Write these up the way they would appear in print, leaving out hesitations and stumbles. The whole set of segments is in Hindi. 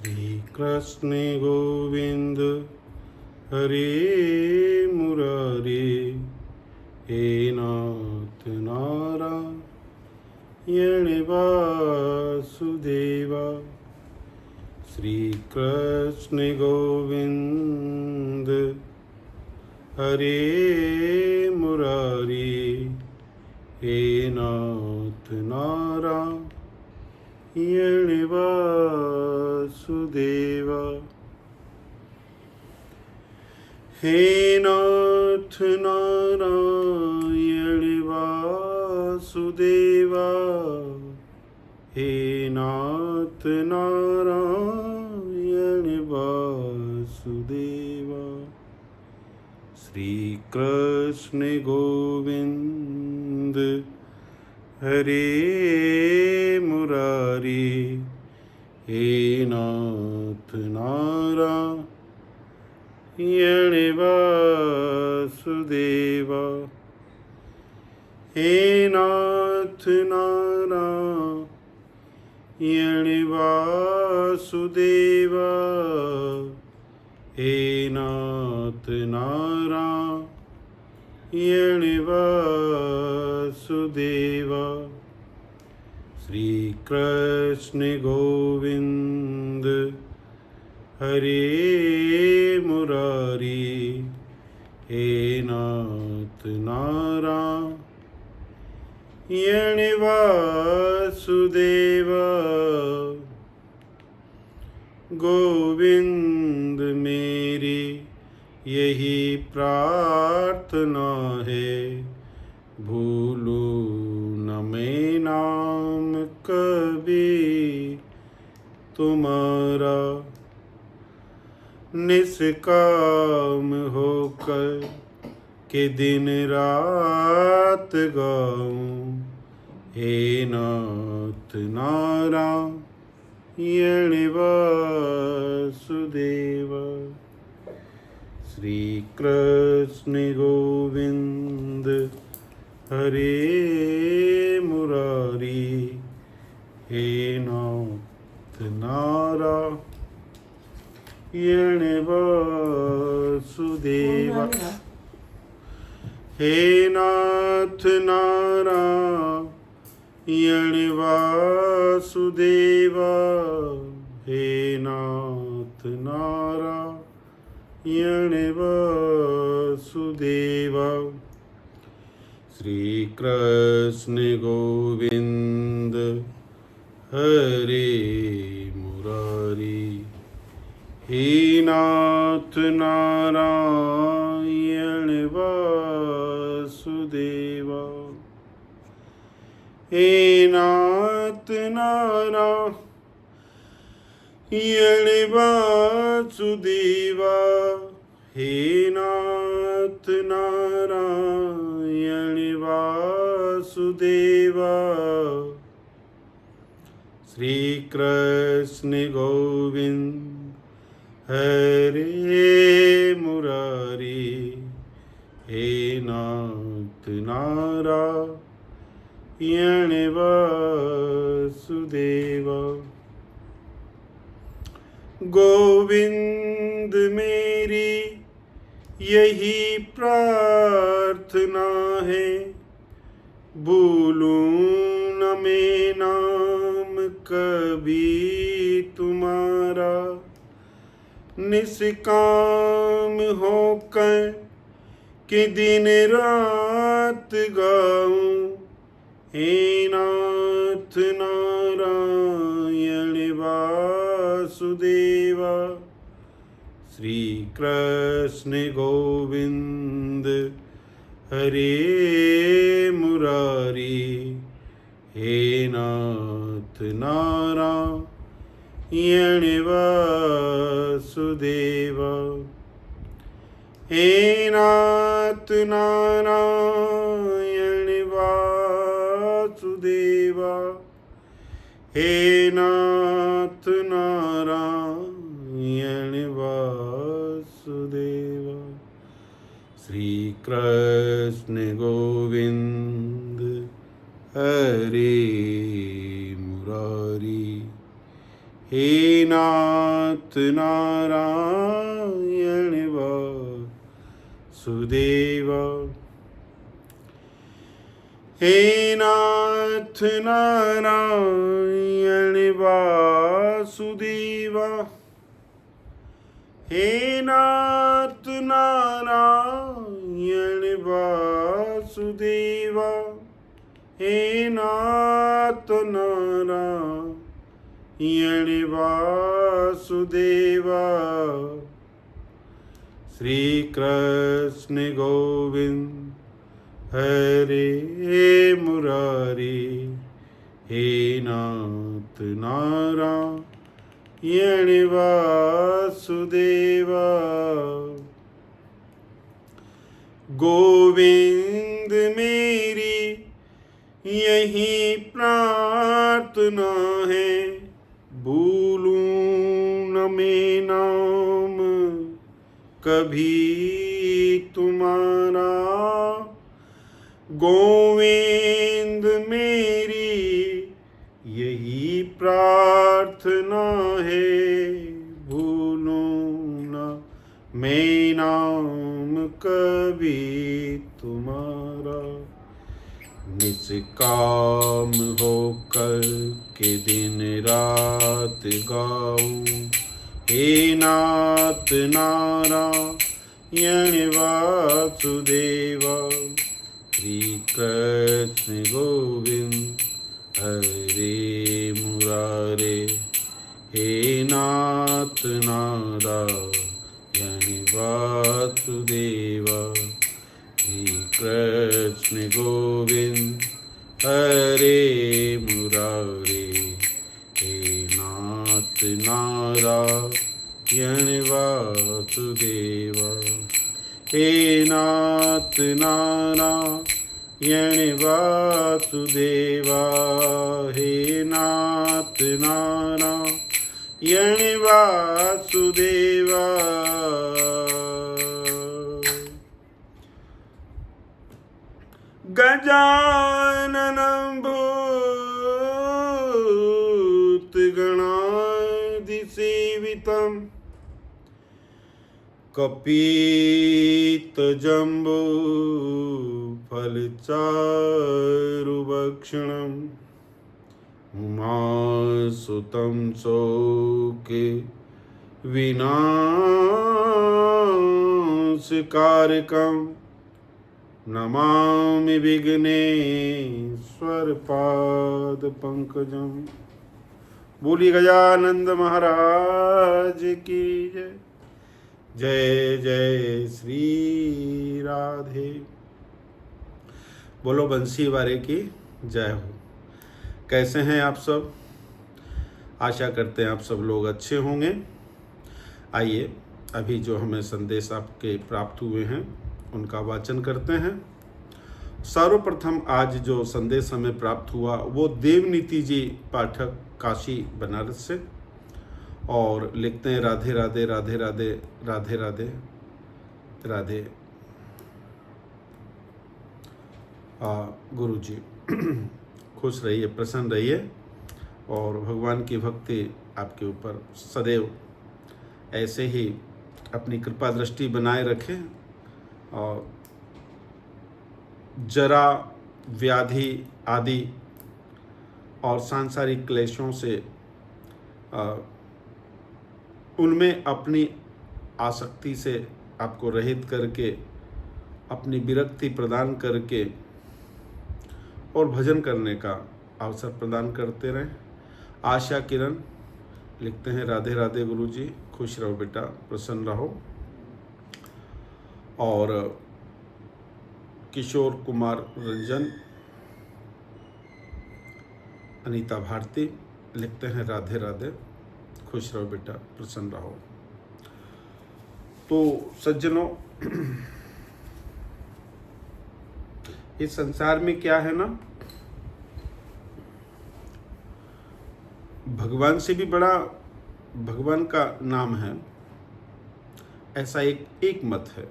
कृष्ण गोविंद हरे मुरारे, हे नाथ नारायण वासुदेवा। श्री कृष्ण गोविंद हरे मुरारे, हे नाथ नारायण वासुदेवा। हे नाथ नारायण वासुदेवा, हे नाथ नारायण वासुदेवा। श्री कृष्ण गोविंद हरे मुरारी, हे नाथ नारायण वासुदेवा। हे नाथ नारायण वासुदेवा, हे नाथ नारायण वासुदेवा। श्री कृष्ण गोविंद हरे मुरारी, हे नाथ नारायण वासुदेवा। गोविंद मेरी यही प्रार्थना है, भूलूं न मैं नाम कभी तुम्हारा। निष्काम होकर के दिन रात गाऊं, हे नाथ नारायण वासुदेवा। श्री कृष्ण गोविंद हरे मुरारी, हे नाथ नारायण वासुदेवा। हे नाथ नारायण वासुदेवा, हे नाथ नारायण वासुदेवा। श्री कृष्ण गोविंद हरे मुरारी, हे नाथ नारायण वासुदेवा। हे नाथ नारायण वासुदेवा, हे नाथ नारायण वासुदेवा। श्री कृष्ण गोविंद हरे मुरारी, हे नाथ नारायण वासुदेवा। गोविंद मेरी यही प्रार्थना है, भूलूं न मैं नाम कभी तुम्हारा। निष्काम होकर के दिन रात गाऊं, हे नाथ नारायण वासुदेवा। श्री कृष्ण गोविंद हरे मुरारी, हे नाथ नारायण वासुदेवा। हे नाथ नारायण वासुदेवा, हे नाथ नारायण वासुदेवा। श्री कृष्ण गोविंद हरे मुरारी, हे नाथ नारायण वासुदेव। हे नाथ नारायण वासुदेव। हे नाथ नारायण वासुदेव। हे नाथ नारायण वासुदेव। श्री कृष्ण गोविंद हरे मुरारी। हे नाथ नारायण वासुदेव। गोविंद मेरी यही प्रार्थना है, भूलूं न मैं नाम कभी तुम्हारा। गोविंद मेरी यही प्रार्थना है, भूलूं न मैं नाम कभी तुम्हारा। निष्काम होकर के दिन रात गाऊं, हे नाथ नारायण वासुदेव। श्री कृष्ण गोविंद हरे मुरारे। हे नाथ नारायण वासुदेव। श्री कृष्ण गोविंद हरे मुरारे। हे नाथ नारायण वासुदेव। हे नाथ नारायण वासुदेव। हे नाथ नारायण वासुदेव। गजाननं भूतगणादिसेवितं कपितजम्बो फलचारुभक्षणं उमासुतं शोके विनाशकारकं नमामि विघ्नेश्वर पाद पंकजम। बोली गजानंद महाराज की जय। जय जय श्री राधे। बोलो बंसी वारे की जय हो। कैसे हैं आप सब? आशा करते हैं आप सब लोग अच्छे होंगे। आइए अभी जो हमें संदेश आपके प्राप्त हुए हैं उनका वाचन करते हैं। सर्वप्रथम आज जो संदेश हमें प्राप्त हुआ वो देवनीति जी पाठक काशी बनारस से, और लिखते हैं राधे राधे राधे राधे राधे राधे राधे। गुरु जी खुश रहिए, प्रसन्न रहिए और भगवान की भक्ति आपके ऊपर सदैव ऐसे ही अपनी कृपा दृष्टि बनाए रखें और जरा व्याधि आदि और सांसारिक क्लेशों से उनमें अपनी आसक्ति से आपको रहित करके अपनी विरक्ति प्रदान करके और भजन करने का अवसर प्रदान करते रहें। आशा किरण लिखते हैं राधे राधे गुरु जी, खुश रहो बेटा, प्रसन्न रहो। और किशोर कुमार रंजन, अनीता भारती लिखते हैं राधे राधे, खुश रहो बेटा, प्रसन्न रहो। तो सज्जनों, इस संसार में क्या है ना, भगवान से भी बड़ा भगवान का नाम है, ऐसा एक मत है।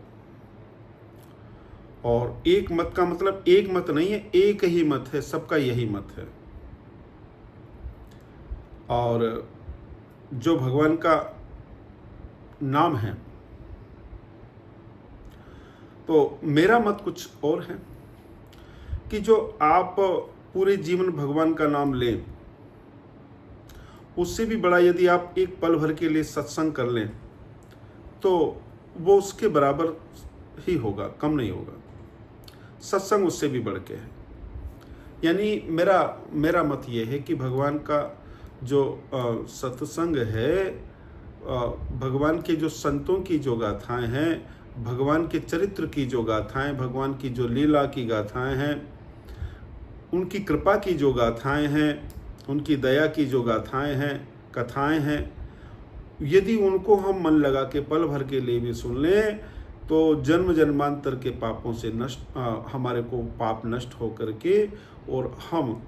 और एक मत का मतलब एक मत नहीं है, एक ही मत है, सबका यही मत है। और जो भगवान का नाम है। तो मेरा मत कुछ और है कि जो आप पूरे जीवन भगवान का नाम लें, उससे भी बड़ा यदि आप एक पल भर के लिए सत्संग कर लें तो वो उसके बराबर ही होगा, कम नहीं होगा। सत्संग उससे भी बढ़ के है। यानी मेरा मत ये है कि भगवान का जो सत्संग है, भगवान के जो संतों की जो गाथाएं हैं, भगवान के चरित्र की जो गाथाएं, भगवान की जो लीला की गाथाएं हैं, उनकी कृपा की जो गाथाएं हैं, उनकी दया की जो गाथाएं हैं, कथाएं हैं, यदि उनको हम मन लगा के पल भर के लिए भी सुन लें तो जन्म जन्मांतर के पापों से हमारे को पाप नष्ट हो करके और हम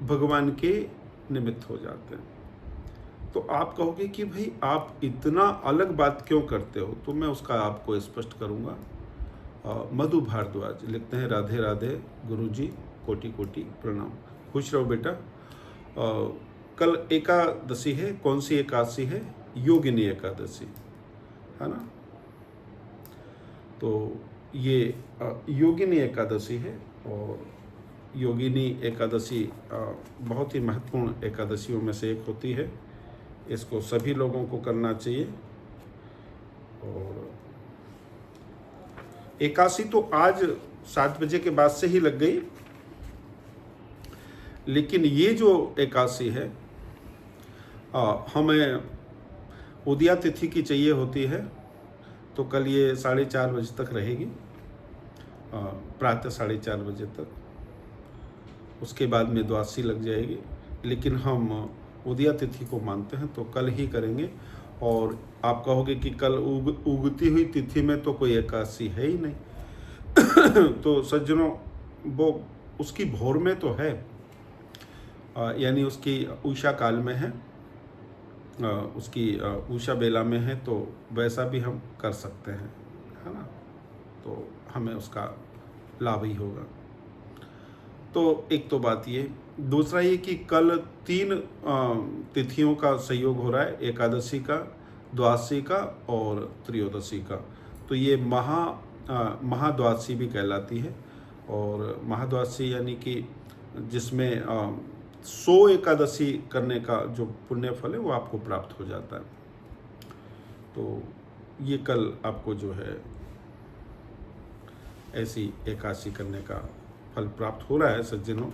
भगवान के निमित्त हो जाते हैं। तो आप कहोगे कि भाई आप इतना अलग बात क्यों करते हो, तो मैं उसका आपको स्पष्ट करूंगा। मधु भारद्वाज लिखते हैं, राधे राधे गुरुजी, कोटि कोटि प्रणाम। खुश रहो बेटा। कल एकादशी है। कौन सी एकादशी है? योगिनी एकादशी है ना। तो ये योगिनी एकादशी है और योगिनी एकादशी बहुत ही महत्वपूर्ण एकादशियों में से एक होती है। इसको सभी लोगों को करना चाहिए। और एकादशी तो आज 7 बजे के बाद से ही लग गई, लेकिन ये जो एकादशी है हमें उदया तिथि की चाहिए होती है। तो कल ये 4:30 बजे तक रहेगी, प्रातः 4:30 बजे तक। उसके बाद में द्वादशी लग जाएगी, लेकिन हम उदया तिथि को मानते हैं तो कल ही करेंगे। और आप कहोगे कि कल उगती हुई तिथि में तो कोई एकादशी है ही नहीं। तो सज्जनों, वो उसकी भोर में तो है, यानी उसकी उषा काल में है, उसकी उषा बेला में है, तो वैसा भी हम कर सकते हैं, है ना। तो हमें उसका लाभ ही होगा। तो एक तो बात ये, दूसरा ये कि कल 3 तिथियों का संयोग हो रहा है, एकादशी का, द्वादशी का और त्रयोदशी का। तो ये महाद्वादशी भी कहलाती है। और महाद्वादशी यानी कि जिसमें 100 एकादशी करने का जो पुण्य फल है वो आपको प्राप्त हो जाता है। तो ये कल आपको जो है ऐसी एकादशी करने का फल प्राप्त हो रहा है। सज्जनों,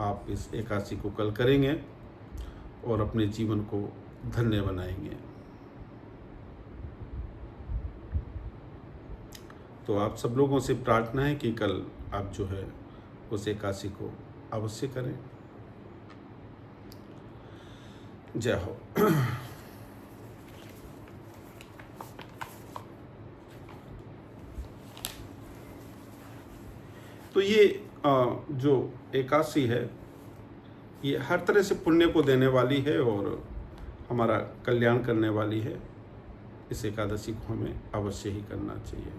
आप इस एकादशी को कल करेंगे और अपने जीवन को धन्य बनाएंगे। तो आप सब लोगों से प्रार्थना है कि कल आप जो है उस एकादशी को अवश्य करें। जय हो। तो ये जो एकादशी है ये हर तरह से पुण्य को देने वाली है और हमारा कल्याण करने वाली है। इस एकादशी को हमें अवश्य ही करना चाहिए।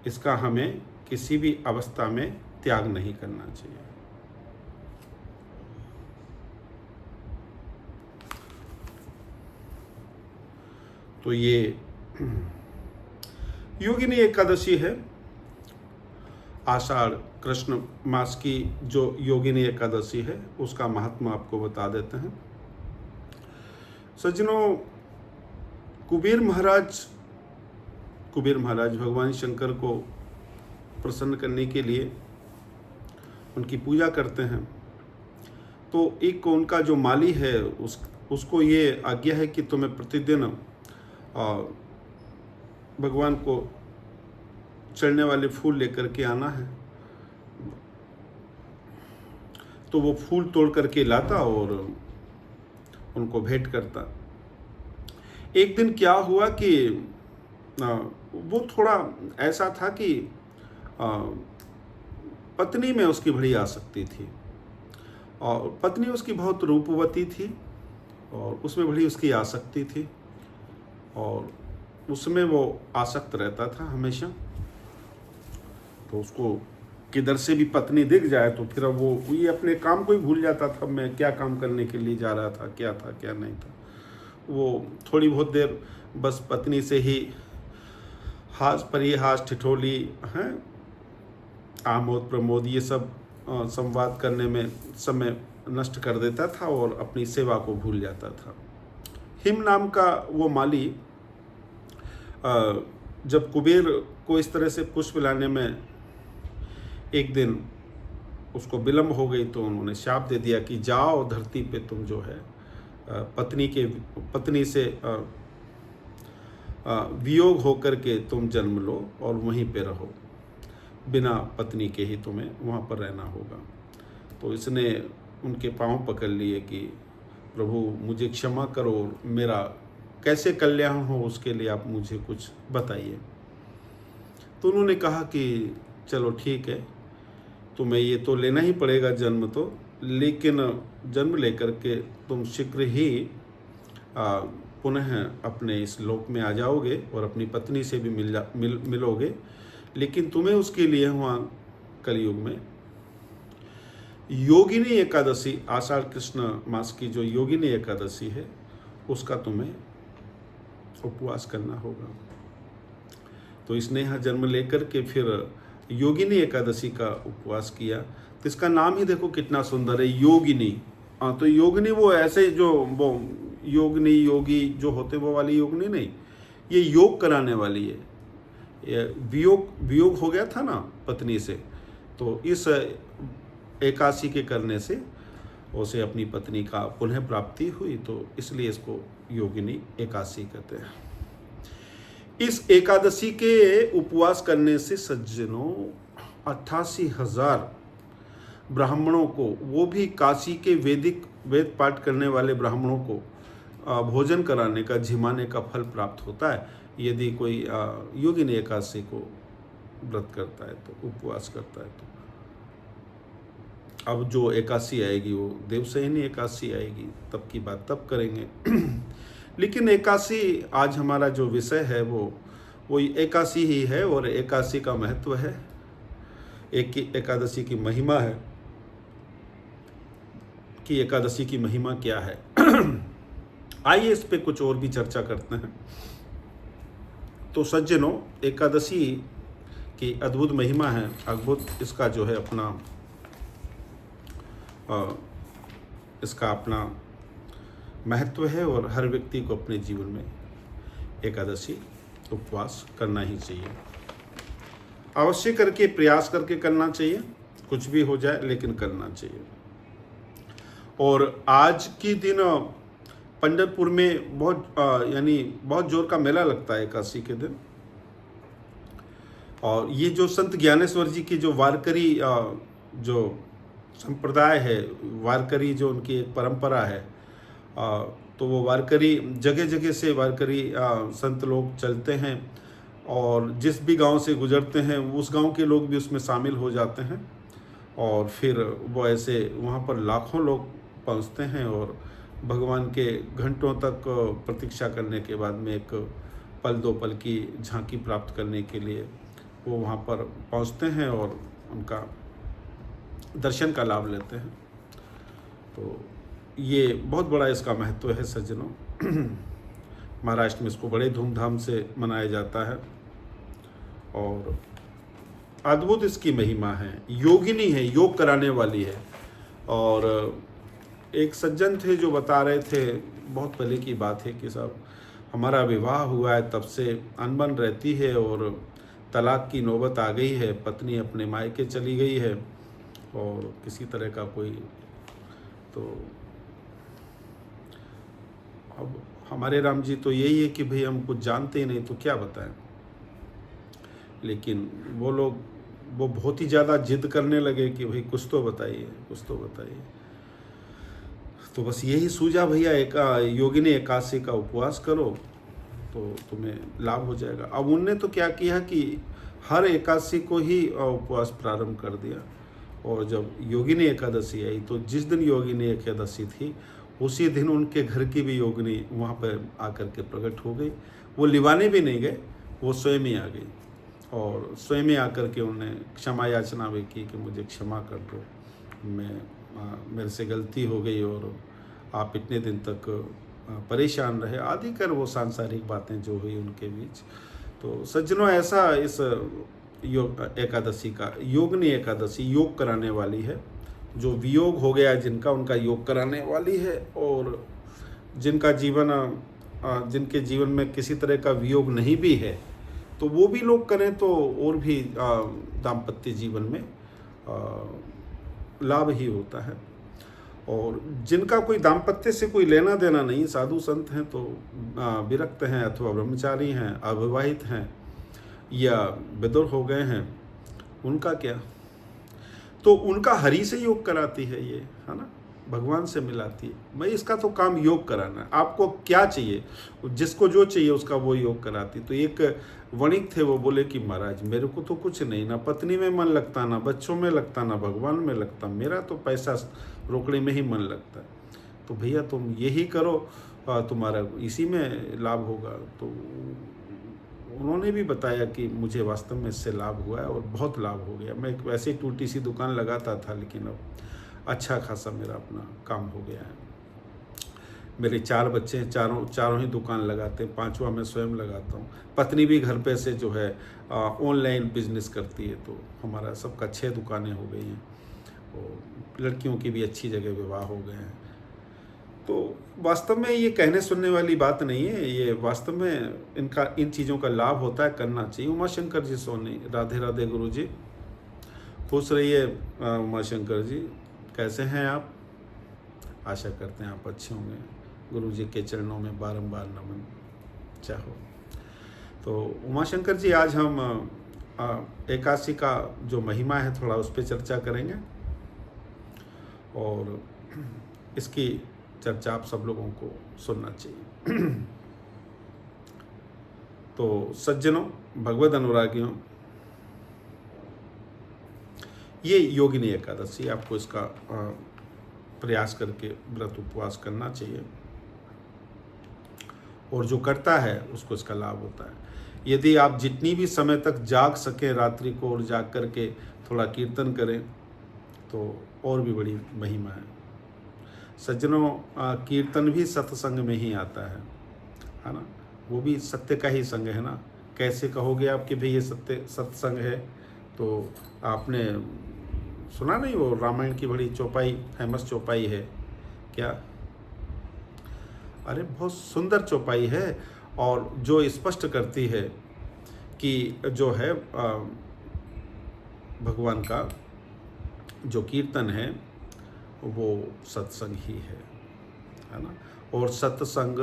इसका हमें किसी भी अवस्था में त्याग नहीं करना चाहिए। तो ये योगिनी एकादशी है। आषाढ़ कृष्ण मास की जो योगिनी एकादशी है उसका महात्मा आपको बता देते हैं। सज्जनों, कुबेर महाराज भगवान शंकर को प्रसन्न करने के लिए उनकी पूजा करते हैं। तो एक उनका जो माली है उसको ये आज्ञा है कि तुम्हें प्रतिदिन भगवान को चढ़ने वाले फूल लेकर के आना है। तो वो फूल तोड़ करके लाता और उनको भेंट करता। एक दिन क्या हुआ कि वो थोड़ा ऐसा था कि पत्नी में उसकी बड़ी आसक्ति थी और पत्नी उसकी बहुत रूपवती थी और उसमें बड़ी उसकी आसक्ति थी और उसमें वो आसक्त रहता था हमेशा। तो उसको किधर से भी पत्नी दिख जाए तो फिर अब वो ये अपने काम को ही भूल जाता था, मैं क्या काम करने के लिए जा रहा था क्या नहीं था। वो थोड़ी बहुत देर बस पत्नी से ही हास ठिठोली हैं, आमोद प्रमोद ये सब संवाद करने में समय नष्ट कर देता था और अपनी सेवा को भूल जाता था। हिम नाम का वो माली जब कुबेर को इस तरह से पुष्प लाने में एक दिन उसको विलम्ब हो गई तो उन्होंने शाप दे दिया कि जाओ धरती पे तुम जो है पत्नी से वियोग होकर के तुम जन्म लो और वहीं पे रहो, बिना पत्नी के ही तुम्हें वहाँ पर रहना होगा। तो इसने उनके पांव पकड़ लिए कि प्रभु मुझे क्षमा करो, मेरा कैसे कल्याण हो उसके लिए आप मुझे कुछ बताइए। तो उन्होंने कहा कि चलो ठीक है, तुम्हें ये तो लेना ही पड़ेगा जन्म तो, लेकिन जन्म लेकर के तुम शीघ्र ही पुनः अपने इस लोक में आ जाओगे और अपनी पत्नी से भी मिलोगे, लेकिन तुम्हें उसके लिए वहाँ कलयुग में योगिनी एकादशी, आषाढ़ कृष्ण मास की जो योगिनी एकादशी है उसका तुम्हें उपवास करना होगा। तो इसने यहाँ जन्म लेकर के फिर योगिनी एकादशी का उपवास किया। तो इसका नाम ही देखो कितना सुंदर है, योगिनी। तो योगिनी वो ऐसे जो वो योगिनी योगी जो होते वो वाली योगिनी नहीं, ये योग कराने वाली है। ये वियोग हो गया था ना पत्नी से, तो इस एकादशी के करने से उसे अपनी पत्नी का पुनः प्राप्ति हुई, तो इसलिए इसको योगिनी एकादशी कहते हैं। इस एकादशी के उपवास करने से सज्जनों 88,000 ब्राह्मणों को, वो भी काशी के वेद पाठ करने वाले ब्राह्मणों को भोजन कराने का, झिमाने का फल प्राप्त होता है यदि कोई योगिनी एकादशी को व्रत करता है तो, उपवास करता है तो। अब जो एकादशी आएगी वो देवशयनी एकादशी आएगी, तब की बात तब करेंगे। लेकिन एकादशी आज हमारा जो विषय है वो एकादशी ही है, और एकादशी का महत्व है, एकादशी की महिमा है कि एकादशी की महिमा क्या है। आइए इस पे कुछ और भी चर्चा करते हैं। तो सज्जनों, एकादशी की अद्भुत महिमा है, अद्भुत इसका जो है इसका अपना महत्व है, और हर व्यक्ति को अपने जीवन में एकादशी उपवास करना ही चाहिए। अवश्य करके, प्रयास करके करना चाहिए, कुछ भी हो जाए लेकिन करना चाहिए। और आज के दिन पंढरपुर में बहुत जोर का मेला लगता है एकादशी के दिन। और ये जो संत ज्ञानेश्वर जी की जो वारकरी जो संप्रदाय है, वारकरी जो उनकी एक परंपरा है, तो वो वारकरी जगह जगह से वारकरी संत लोग चलते हैं, और जिस भी गांव से गुजरते हैं उस गांव के लोग भी उसमें शामिल हो जाते हैं। और फिर वो ऐसे वहाँ पर लाखों लोग पहुँचते हैं, और भगवान के घंटों तक प्रतीक्षा करने के बाद में एक पल दो पल की झांकी प्राप्त करने के लिए वो वहाँ पर पहुँचते हैं और उनका दर्शन का लाभ लेते हैं। तो ये बहुत बड़ा इसका महत्व है सज्जनों। महाराष्ट्र में इसको बड़े धूमधाम से मनाया जाता है, और अद्भुत इसकी महिमा है। योगिनी है, योग कराने वाली है। और एक सज्जन थे जो बता रहे थे, बहुत पहले की बात है, कि साहब हमारा विवाह हुआ है तब से अनबन रहती है, और तलाक की नौबत आ गई है, पत्नी अपने मायके चली गई है, और किसी तरह का कोई, तो अब हमारे राम जी तो यही है कि भाई हम कुछ जानते ही नहीं तो क्या बताएं। लेकिन वो लोग बहुत ही ज़्यादा जिद करने लगे कि भाई कुछ तो बताइए, कुछ तो बताइए। तो बस यही सूझा भैया, योगिनी एकादशी का उपवास करो तो तुम्हें लाभ हो जाएगा। अब उनने तो क्या किया कि हर एकादशी को ही उपवास प्रारंभ कर दिया, और जब योगिनी एकादशी आई तो जिस दिन योगिनी एकादशी थी उसी दिन उनके घर की भी योगिनी वहाँ पर आकर के प्रकट हो गई। वो लिवाने भी नहीं गए, वो स्वयं ही आ गई। और स्वयं ही आकर के उन्होंने क्षमा याचना भी की कि मुझे क्षमा कर दो, मेरे से गलती हो गई और आप इतने दिन तक परेशान रहे आदि कर वो सांसारिक बातें जो हुई उनके बीच। तो सज्जनों, ऐसा इस योग एकादशी का, योगनी एकादशी योग कराने वाली है। जो वियोग हो गया जिनका, उनका योग कराने वाली है, और जिनका जिनके जीवन में किसी तरह का वियोग नहीं भी है तो वो भी लोग करें तो और भी दाम्पत्य जीवन में लाभ ही होता है। और जिनका कोई दाम्पत्य से कोई लेना देना नहीं, साधु संत हैं तो विरक्त हैं अथवा ब्रह्मचारी हैं, अविवाहित हैं या विदुर हो गए हैं, उनका क्या? तो उनका हरि से योग कराती है ये, है ना, भगवान से मिलाती है। भाई इसका तो काम योग कराना है, आपको क्या चाहिए, जिसको जो चाहिए उसका वो योग कराती। तो एक वणिक थे, वो बोले कि महाराज मेरे को तो कुछ नहीं, ना पत्नी में मन लगता, ना बच्चों में लगता, ना भगवान में लगता, मेरा तो पैसा रोकने में ही मन लगता है। तो भैया तुम यही करो, तुम्हारा इसी में लाभ होगा। तो उन्होंने भी बताया कि मुझे वास्तव में इससे लाभ हुआ है और बहुत लाभ हो गया। मैं एक वैसे टूटी सी दुकान लगाता था, लेकिन अब अच्छा खासा मेरा अपना काम हो गया है। मेरे 4 बच्चे हैं, चारों ही दुकान लगाते हैं, 5वां मैं स्वयं लगाता हूँ। पत्नी भी घर पे से जो है ऑनलाइन बिजनेस करती है। तो हमारा सबका 6 दुकानें हो गई हैं और लड़कियों की भी अच्छी जगह विवाह हो गए हैं। तो वास्तव में ये कहने सुनने वाली बात नहीं है, ये वास्तव में इन चीज़ों का लाभ होता है, करना चाहिए। उमाशंकर जी सोनी, राधे राधे गुरु जी, खुश रहिए। उमाशंकर जी कैसे हैं आप? आशा करते हैं आप अच्छे होंगे। गुरु जी के चरणों में बारंबार नमन चाहो। तो उमाशंकर जी, आज हम एकादशी का जो महिमा है थोड़ा उस पर चर्चा करेंगे, और इसकी चर्चा आप सब लोगों को सुनना चाहिए। तो सज्जनों, भगवद अनुरागियों, ये योगिनी एकादशी, आपको इसका प्रयास करके व्रत उपवास करना चाहिए, और जो करता है उसको इसका लाभ होता है। यदि आप जितनी भी समय तक जाग सकें रात्रि को, और जाग करके थोड़ा कीर्तन करें तो और भी बड़ी महिमा है। सज्जनों, कीर्तन भी सत्संग में ही आता है ना, वो भी सत्य का ही संग है ना। कैसे कहोगे आप कि भाई ये सत्संग है? तो आपने सुना नहीं, वो रामायण की बड़ी चौपाई, फेमस चौपाई है क्या? अरे बहुत सुंदर चौपाई है, और जो स्पष्ट करती है कि जो है भगवान का जो कीर्तन है वो सत्संग ही है ना। और सत्संग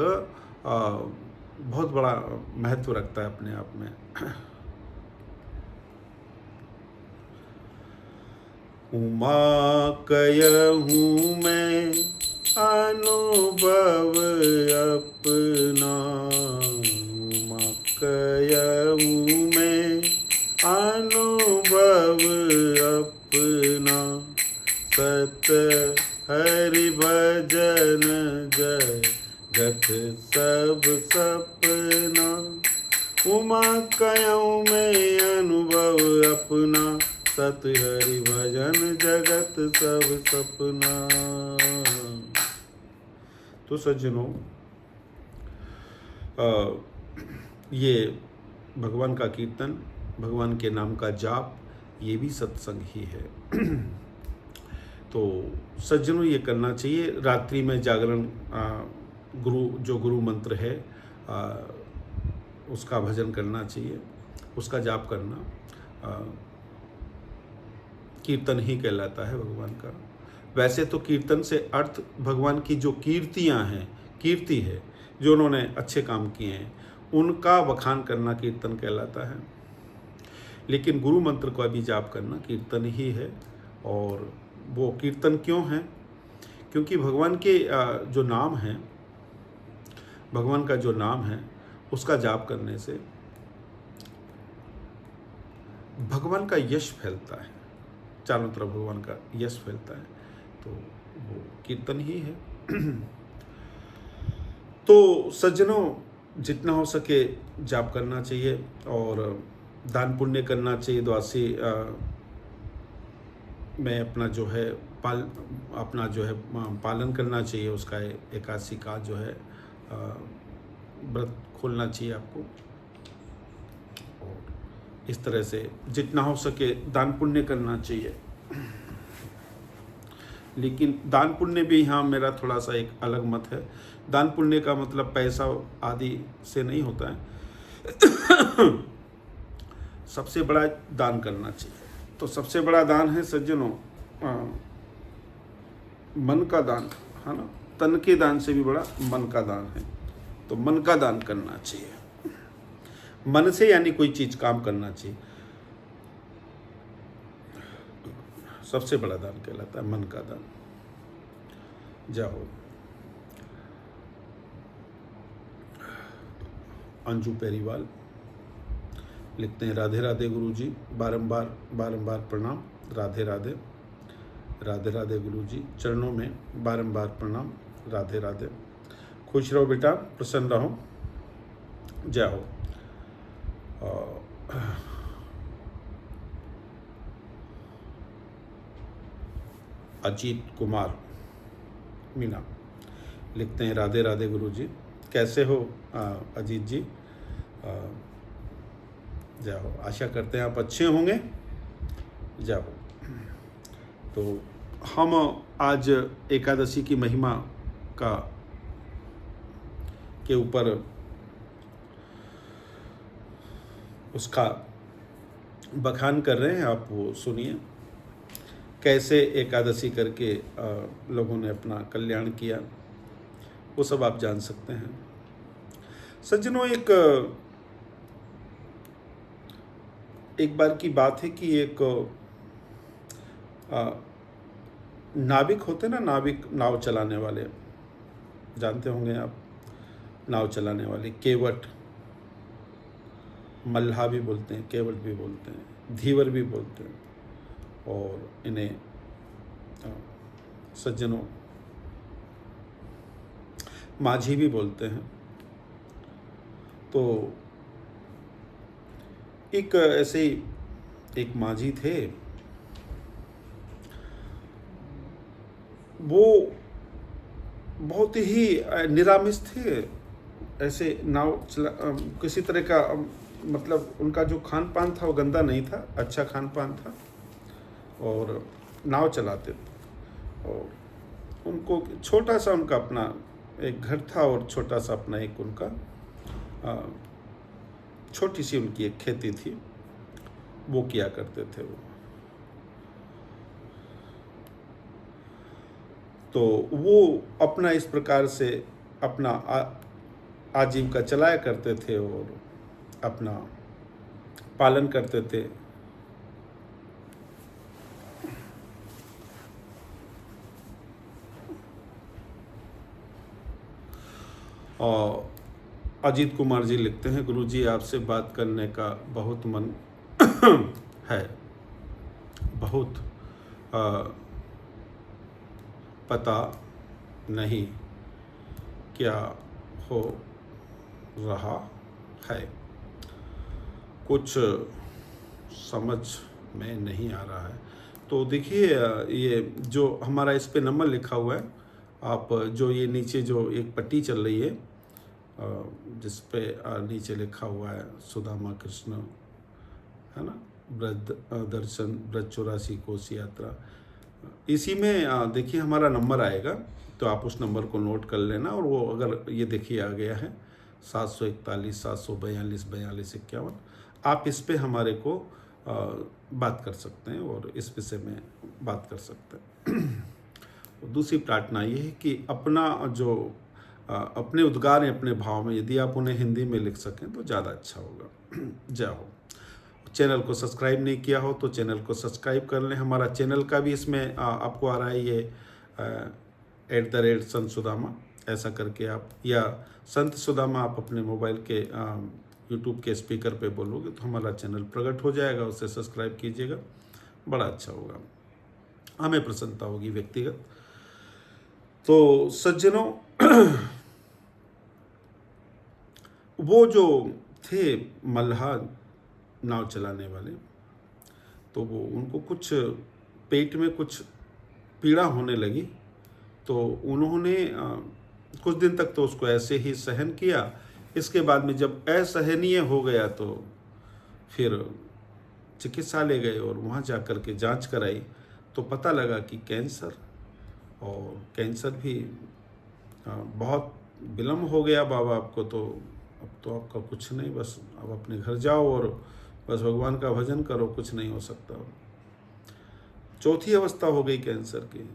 बहुत बड़ा महत्व रखता है अपने आप में। उमा कहूँ मैं अनुभव अपना, उमा कहूँ मैं अनुभव अपना, सत हरि भजन जगत सब सपना। उमा कहूँ मैं अनुभव अपना, सत हरि भजन जगत सब सपना। तो सज्जनों, ये भगवान का कीर्तन, भगवान के नाम का जाप, ये भी सत्संग ही है। तो सज्जनों, ये करना चाहिए। रात्रि में जागरण, गुरु मंत्र है उसका भजन करना चाहिए, उसका जाप करना कीर्तन ही कहलाता है भगवान का। वैसे तो कीर्तन से अर्थ भगवान की जो कीर्तियां हैं, कीर्ति है, जो उन्होंने अच्छे काम किए हैं उनका बखान करना कीर्तन कहलाता है। लेकिन गुरु मंत्र का भी जाप करना कीर्तन ही है। और वो कीर्तन क्यों है? क्योंकि भगवान के जो नाम हैं, भगवान का जो नाम है उसका जाप करने से भगवान का यश फैलता है, चारों तरफ भगवान का यश फैलता है, तो वो कीर्तन ही है। तो सज्जनों, जितना हो सके जाप करना चाहिए। और दान पुण्य करना चाहिए, द्वादशी में अपना जो है पालन करना चाहिए, उसका एकादशी का जो है व्रत खोलना चाहिए आपको। और इस तरह से जितना हो सके दान पुण्य करना चाहिए। लेकिन दान पुण्य भी यहाँ मेरा थोड़ा सा एक अलग मत है। दान पुण्य का मतलब पैसा आदि से नहीं होता है। सबसे बड़ा दान करना चाहिए। तो सबसे बड़ा दान है सज्जनों मन का दान, है ना। तन के दान से भी बड़ा मन का दान है। तो मन का दान करना चाहिए, मन से, यानी कोई चीज काम करना चाहिए। सबसे बड़ा दान कहलाता है मन का दान। जाओ। अंजू पेरीवाल लिखते हैं, राधे राधे गुरुजी, बारंबार बारंबार प्रणाम। राधे राधे, राधे राधे गुरुजी, चरणों में बारंबार प्रणाम। राधे राधे। खुश रहो बेटा, प्रसन्न रहो, जय हो। अजीत कुमार मीना लिखते हैं, राधे राधे गुरुजी, कैसे हो अजीत जी, जय हो। आशा करते हैं आप अच्छे होंगे, जय हो। तो हम आज एकादशी की महिमा का के ऊपर उसका बखान कर रहे हैं। आप वो सुनिए, कैसे एकादशी करके लोगों ने अपना कल्याण किया, वो सब आप जान सकते हैं। सज्जनों, एक बार की बात है कि एक नाविक होते ना, नाविक, नाव चलाने वाले, जानते होंगे आप, नाव चलाने वाले, केवट, मल्लाह भी बोलते हैं, केवट भी बोलते हैं, धीवर भी बोलते हैं, और इन्हें सज्जनों माझी भी बोलते हैं। तो एक ऐसे ही एक माझी थे, वो बहुत ही निरामिष थे। ऐसे नाव चला, किसी तरह का मतलब उनका जो खान पान था वो गंदा नहीं था, अच्छा खान पान था, और नाव चलाते थे। और उनको छोटा सा उनका अपना एक घर था, और छोटा सा अपना एक उनका छोटी सी उनकी एक खेती थी, वो किया करते थे वो। तो वो अपना इस प्रकार से अपना आजीविका चलाया करते थे और अपना पालन करते थे। और अजीत कुमार जी लिखते हैं, गुरुजी आपसे बात करने का बहुत मन है, बहुत पता नहीं क्या हो रहा है, कुछ समझ में नहीं आ रहा है। तो देखिए, ये जो हमारा इस पे नंबर लिखा हुआ है, आप जो ये नीचे जो एक पट्टी चल रही है, जिस पे नीचे लिखा हुआ है सुदामा कृष्ण, है ना, ब्रज दर्शन, ब्रज 84 कोस यात्रा, इसी में देखिए हमारा नंबर आएगा। तो आप उस नंबर को नोट कर लेना, और वो अगर ये देखिए आ गया है 741 742 42 51, आप इस पे हमारे को बात कर सकते हैं और इस विषय में बात कर सकते हैं। दूसरी प्रार्थना ये है कि अपना जो अपने उद्गार हैं, अपने भाव में यदि आप उन्हें हिंदी में लिख सकें तो ज़्यादा अच्छा होगा। जय हो। चैनल को सब्सक्राइब नहीं किया हो तो चैनल को सब्सक्राइब कर लें। हमारा चैनल का भी इसमें आपको आ रहा है ये @संत सुदामा, ऐसा करके आप, या संत सुदामा आप अपने मोबाइल के यूट्यूब के स्पीकर पे बोलोगे तो हमारा चैनल प्रकट हो जाएगा, उसे सब्सक्राइब कीजिएगा, बड़ा अच्छा होगा, हमें प्रसन्नता होगी व्यक्तिगत। तो सज्जनों, वो जो थे मल्लाह नाव चलाने वाले। तो वो उनको कुछ पेट में कुछ पीड़ा होने लगी, तो उन्होंने कुछ दिन तक तो उसको ऐसे ही सहन किया। इसके बाद में जब असहनीय हो गया तो फिर चिकित्सालय गए और वहाँ जा कर के जांच कराई, तो पता लगा कि कैंसर, और कैंसर भी बहुत विलम्ब हो गया बाबा आपको, तो अब तो आपका कुछ नहीं, बस अब अपने घर जाओ और बस भगवान का भजन करो, कुछ नहीं हो सकता। चौथी अवस्था हो गई कैंसर की।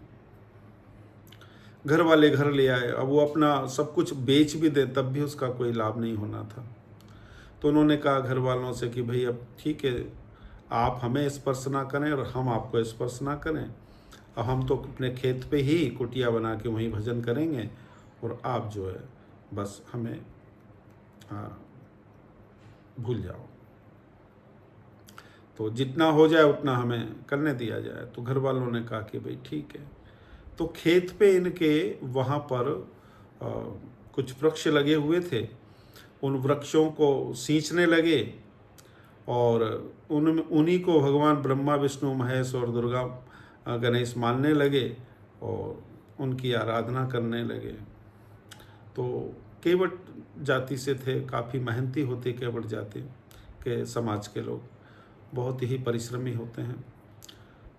घर वाले घर ले आए, अब वो अपना सब कुछ बेच भी दे तब भी उसका कोई लाभ नहीं होना था। तो उन्होंने कहा घर वालों से कि भाई अब ठीक है, आप हमें स्पर्श ना करें और हम आपको स्पर्श ना करें, अब हम तो अपने खेत पे ही कुटिया बना के वहीं भजन करेंगे, और आप जो है बस हमें भूल जाओ, तो जितना हो जाए उतना हमें करने दिया जाए। तो घर वालों ने कहा कि भाई ठीक है। तो खेत पे इनके वहाँ पर कुछ वृक्ष लगे हुए थे, उन वृक्षों को सींचने लगे और उन्हीं को भगवान ब्रह्मा विष्णु महेश और दुर्गा गणेश मानने लगे और उनकी आराधना करने लगे। तो केवट जाति से थे, काफ़ी मेहनती होते केवट जाति के समाज के लोग, बहुत ही परिश्रमी होते हैं।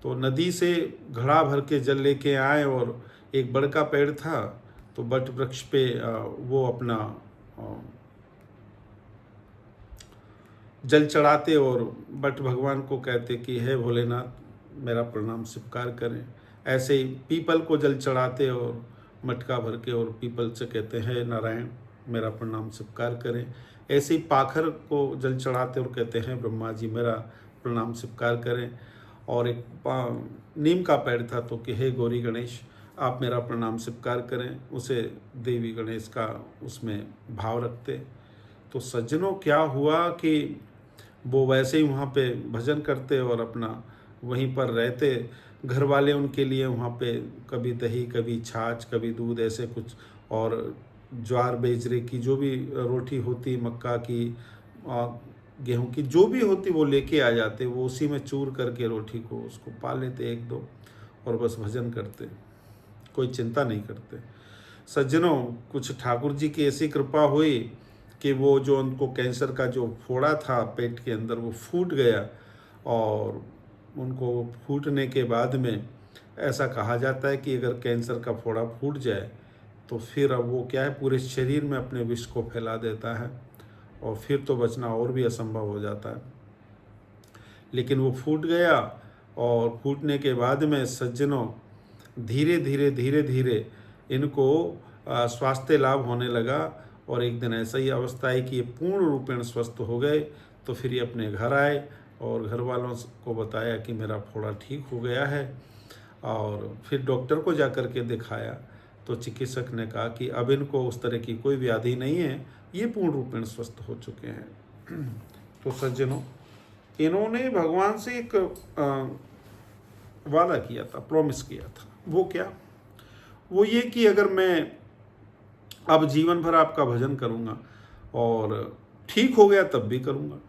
तो नदी से घड़ा भर के जल लेके आए और एक बड़ का पेड़ था, तो बट वृक्ष पे वो अपना जल चढ़ाते और बट भगवान को कहते कि हे भोलेनाथ मेरा प्रणाम स्वीकार करें। ऐसे ही पीपल को जल चढ़ाते और मटका भर के और पीपल से कहते हैं नारायण मेरा प्रणाम स्वीकार करें। ऐसे ही पाखर को जल चढ़ाते और कहते हैं ब्रह्मा जी मेरा प्रणाम स्वीकार करें। और एक नीम का पेड़ था, तो कि हे गौरी गणेश आप मेरा प्रणाम स्वीकार करें, उसे देवी गणेश का उसमें भाव रखते। तो सज्जनों क्या हुआ कि वो वैसे ही वहाँ पे भजन करते और अपना वहीं पर रहते। घर वाले उनके लिए वहाँ पे कभी दही, कभी छाछ, कभी दूध, ऐसे कुछ, और ज्वार बाजरे की जो भी रोटी होती, मक्का की, गेहूं की जो भी होती वो लेके आ जाते। वो उसी में चूर करके रोटी को उसको पा लेते एक दो और बस भजन करते, कोई चिंता नहीं करते। सज्जनों कुछ ठाकुर जी की ऐसी कृपा हुई कि वो जो उनको कैंसर का जो फोड़ा था पेट के अंदर वो फूट गया, और उनको फूटने के बाद में ऐसा कहा जाता है कि अगर कैंसर का फोड़ा फूट जाए तो फिर अब वो क्या है पूरे शरीर में अपने विष को फैला देता है और फिर तो बचना और भी असंभव हो जाता है। लेकिन वो फूट गया और फूटने के बाद में सज्जनों धीरे धीरे इनको स्वास्थ्य लाभ होने लगा और एक दिन ऐसा ही अवस्था है कि ये पूर्ण रूपेण स्वस्थ हो गए। तो फिर ये अपने घर आए और घर वालों को बताया कि मेरा फोड़ा ठीक हो गया है, और फिर डॉक्टर को जा कर के दिखाया तो चिकित्सक ने कहा कि अब इनको उस तरह की कोई व्याधि नहीं है, ये पूर्ण रूपेण स्वस्थ हो चुके हैं। तो सज्जनों इन्होंने भगवान से एक वादा किया था, प्रॉमिस किया था। वो क्या? वो ये कि अगर मैं अब जीवन भर आपका भजन करूंगा और ठीक हो गया तब भी करूंगा।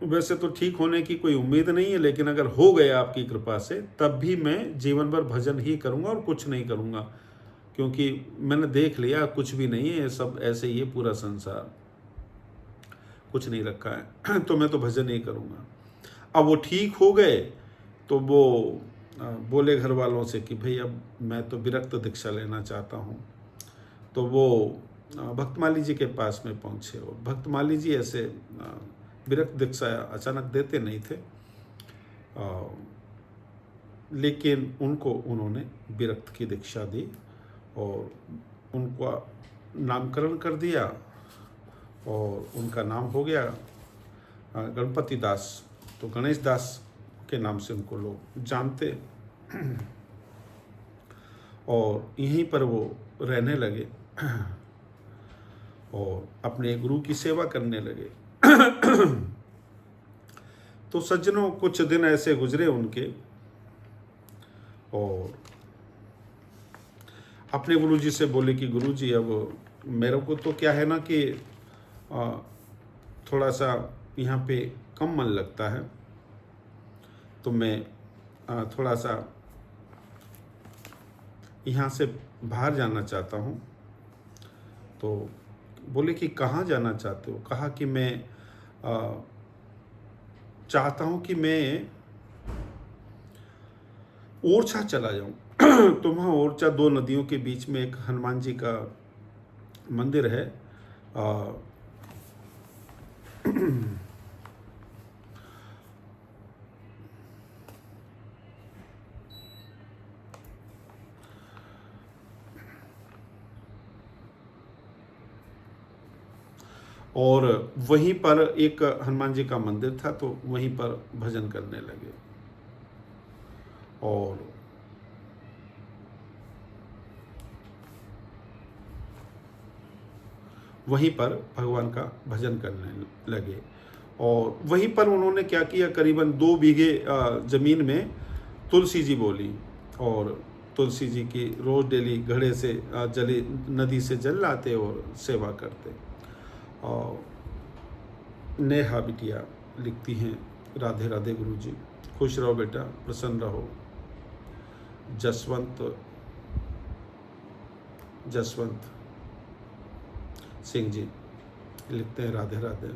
वैसे तो ठीक होने की कोई उम्मीद नहीं है, लेकिन अगर हो गया आपकी कृपा से तब भी मैं जीवन भर भजन ही करूंगा और कुछ नहीं करूंगा, क्योंकि मैंने देख लिया कुछ भी नहीं है, सब ऐसे ही है, पूरा संसार कुछ नहीं रखा है। तो मैं तो भजन ही करूंगा। अब वो ठीक हो गए तो वो बोले घर वालों से कि भाई अब मैं तो विरक्त दीक्षा लेना चाहता हूँ। तो वो भक्तमाली जी के पास में पहुँचे और भक्तमाली जी ऐसे विरक्त दीक्षा अचानक देते नहीं थे, लेकिन उनको उन्होंने विरक्त की दीक्षा दी और उनका नामकरण कर दिया और उनका नाम हो गया गणपति दास। तो गणेश दास के नाम से उनको लोग जानते और यहीं पर वो रहने लगे और अपने गुरु की सेवा करने लगे। तो सज्जनों कुछ दिन ऐसे गुजरे उनके और अपने गुरु जी से बोले कि गुरु जी अब मेरे को तो क्या है ना कि थोड़ा सा यहाँ पे कम मन लगता है, तो मैं थोड़ा सा यहाँ से बाहर जाना चाहता हूँ। तो बोले कि कहाँ जाना चाहते हो? कहा कि मैं चाहता हूँ कि मैं ओरछा चला जाऊँ। तो वहाँ ओरछा, 2 नदियों के बीच में एक हनुमान जी का मंदिर है। और वहीं पर एक हनुमान जी का मंदिर था, तो वहीं पर भजन करने लगे और वहीं पर भगवान का भजन करने लगे। और वहीं पर उन्होंने क्या किया, करीबन 2 बीघे ज़मीन में तुलसी जी बोली, और तुलसी जी की रोज़ डेली घड़े से जली नदी से जल लाते और सेवा करते। और नेहा बिटिया लिखती हैं, राधे राधे गुरु जी, खुश रहो बेटा, प्रसन्न रहो। जसवंत सिंह जी लिखते हैं, राधे राधे,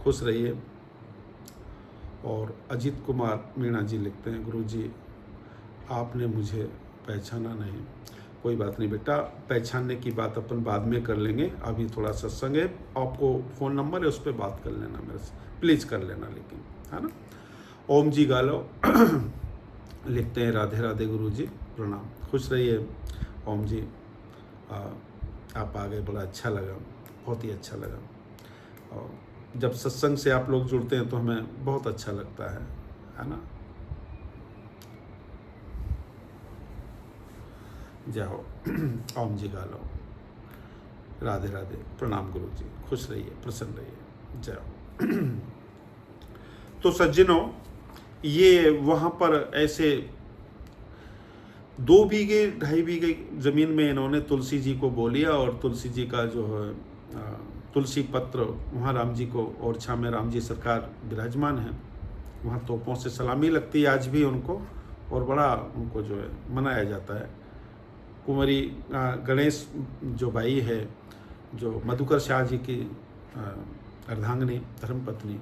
खुश रहिए। और अजीत कुमार मीणा जी लिखते हैं, गुरु जी आपने मुझे पहचाना नहीं। कोई बात नहीं बेटा, पहचानने की बात अपन बाद में कर लेंगे, अभी थोड़ा सत्संग है। आपको फ़ोन नंबर है, उस पर बात कर लेना मेरे से, प्लीज़ कर लेना, लेकिन है ना। ओम जी गालो लिखते हैं, राधे राधे गुरु जी, प्रणाम, खुश रहिए। ओम जी आप आ गए, बड़ा अच्छा लगा, बहुत ही अच्छा लगा। और जब सत्संग से आप लोग जुड़ते हैं तो हमें बहुत अच्छा लगता है ना। जाओ ओम जी गालो, राधे राधे, प्रणाम गुरु जी, खुश रहिए, प्रसन्न रहिए, जाओ। तो सज्जनों, ये वहाँ पर ऐसे 2 बीघे 2.5 बीघे ज़मीन में इन्होंने तुलसी जी को बो लिया, और तुलसी जी का जो है तुलसी पत्र वहाँ राम जी को, ओरछा में राम जी सरकार विराजमान है, वहाँ तोपों से सलामी लगती है आज भी उनको, और बड़ा उनको जो है मनाया जाता है। कुंवरी गणेश जो बाई है, जो मधुकर शाह जी की अर्धांगिनी धर्मपत्नी,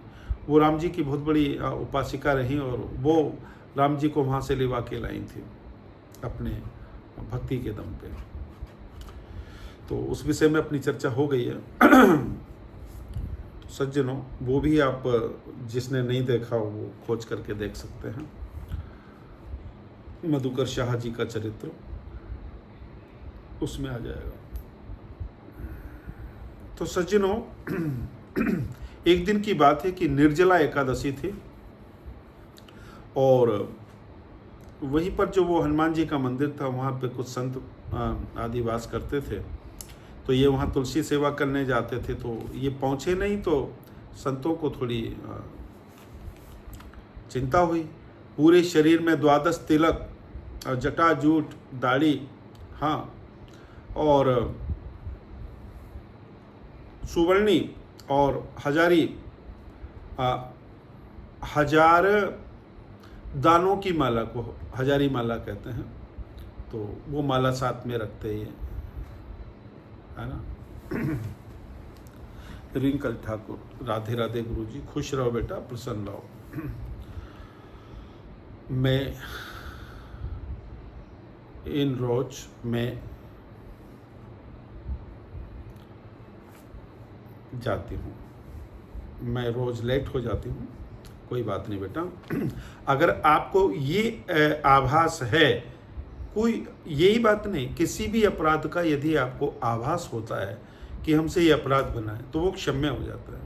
वो राम जी की बहुत बड़ी उपासिका रही, और वो राम जी को वहाँ से लिवा के लाई थी अपने भक्ति के दम पे। तो उस विषय में अपनी चर्चा हो गई है। तो सज्जनों, वो भी आप जिसने नहीं देखा वो खोज करके देख सकते हैं, मधुकर शाह जी का चरित्र उसमें आ जाएगा। तो सज्जनों, एक दिन की बात है कि निर्जला एकादशी थी, और वहीं पर जो वो हनुमान जी का मंदिर था, वहाँ पे कुछ संत आदि वास करते थे। तो ये वहाँ तुलसी सेवा करने जाते थे, तो ये पहुँचे नहीं, तो संतों को थोड़ी चिंता हुई। पूरे शरीर में 12 तिलक, जटाजूट, दाढ़ी, हाँ, और सुवर्णी और हजार दानों की माला को हजारी माला कहते हैं, तो वो माला साथ में रखते ही है ना। रिंकल ठाकुर, राधे राधे गुरु जी, खुश रहो बेटा, प्रसन्न रहो। मैं इन रोज में जाती हूँ, मैं रोज लेट हो जाती हूँ, कोई बात नहीं बेटा। अगर आपको ये आभास है, कोई यही बात नहीं, किसी भी अपराध का यदि आपको आभास होता है कि हमसे ये अपराध बना है, तो वो क्षम्य हो जाता है।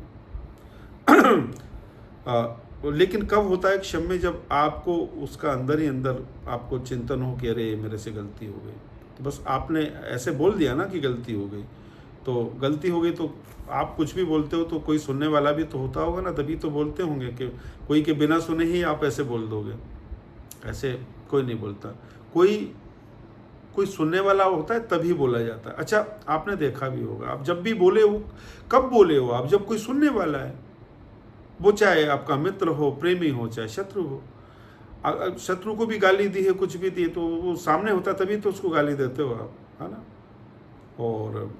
लेकिन कब होता है क्षम्य? जब आपको उसका अंदर ही अंदर आपको चिंतन हो कि अरे मेरे से गलती हो गई। तो बस आपने ऐसे बोल दिया ना कि गलती हो गई, तो गलती हो गई, तो आप कुछ भी बोलते हो तो कोई सुनने वाला भी तो होता होगा ना, तभी तो बोलते होंगे। कि कोई के बिना सुने ही आप ऐसे बोल दोगे, ऐसे कोई नहीं बोलता। कोई सुनने वाला होता है तभी बोला जाता है। अच्छा, आपने देखा भी होगा, आप जब भी बोले हो, कब बोले हो आप? जब कोई सुनने वाला है। वो चाहे आपका मित्र हो, प्रेमी हो, चाहे शत्रु हो। शत्रु को भी गाली दी है, कुछ भी दी है, तो वो सामने होता तभी तो उसको गाली देते हो आप, है ना। और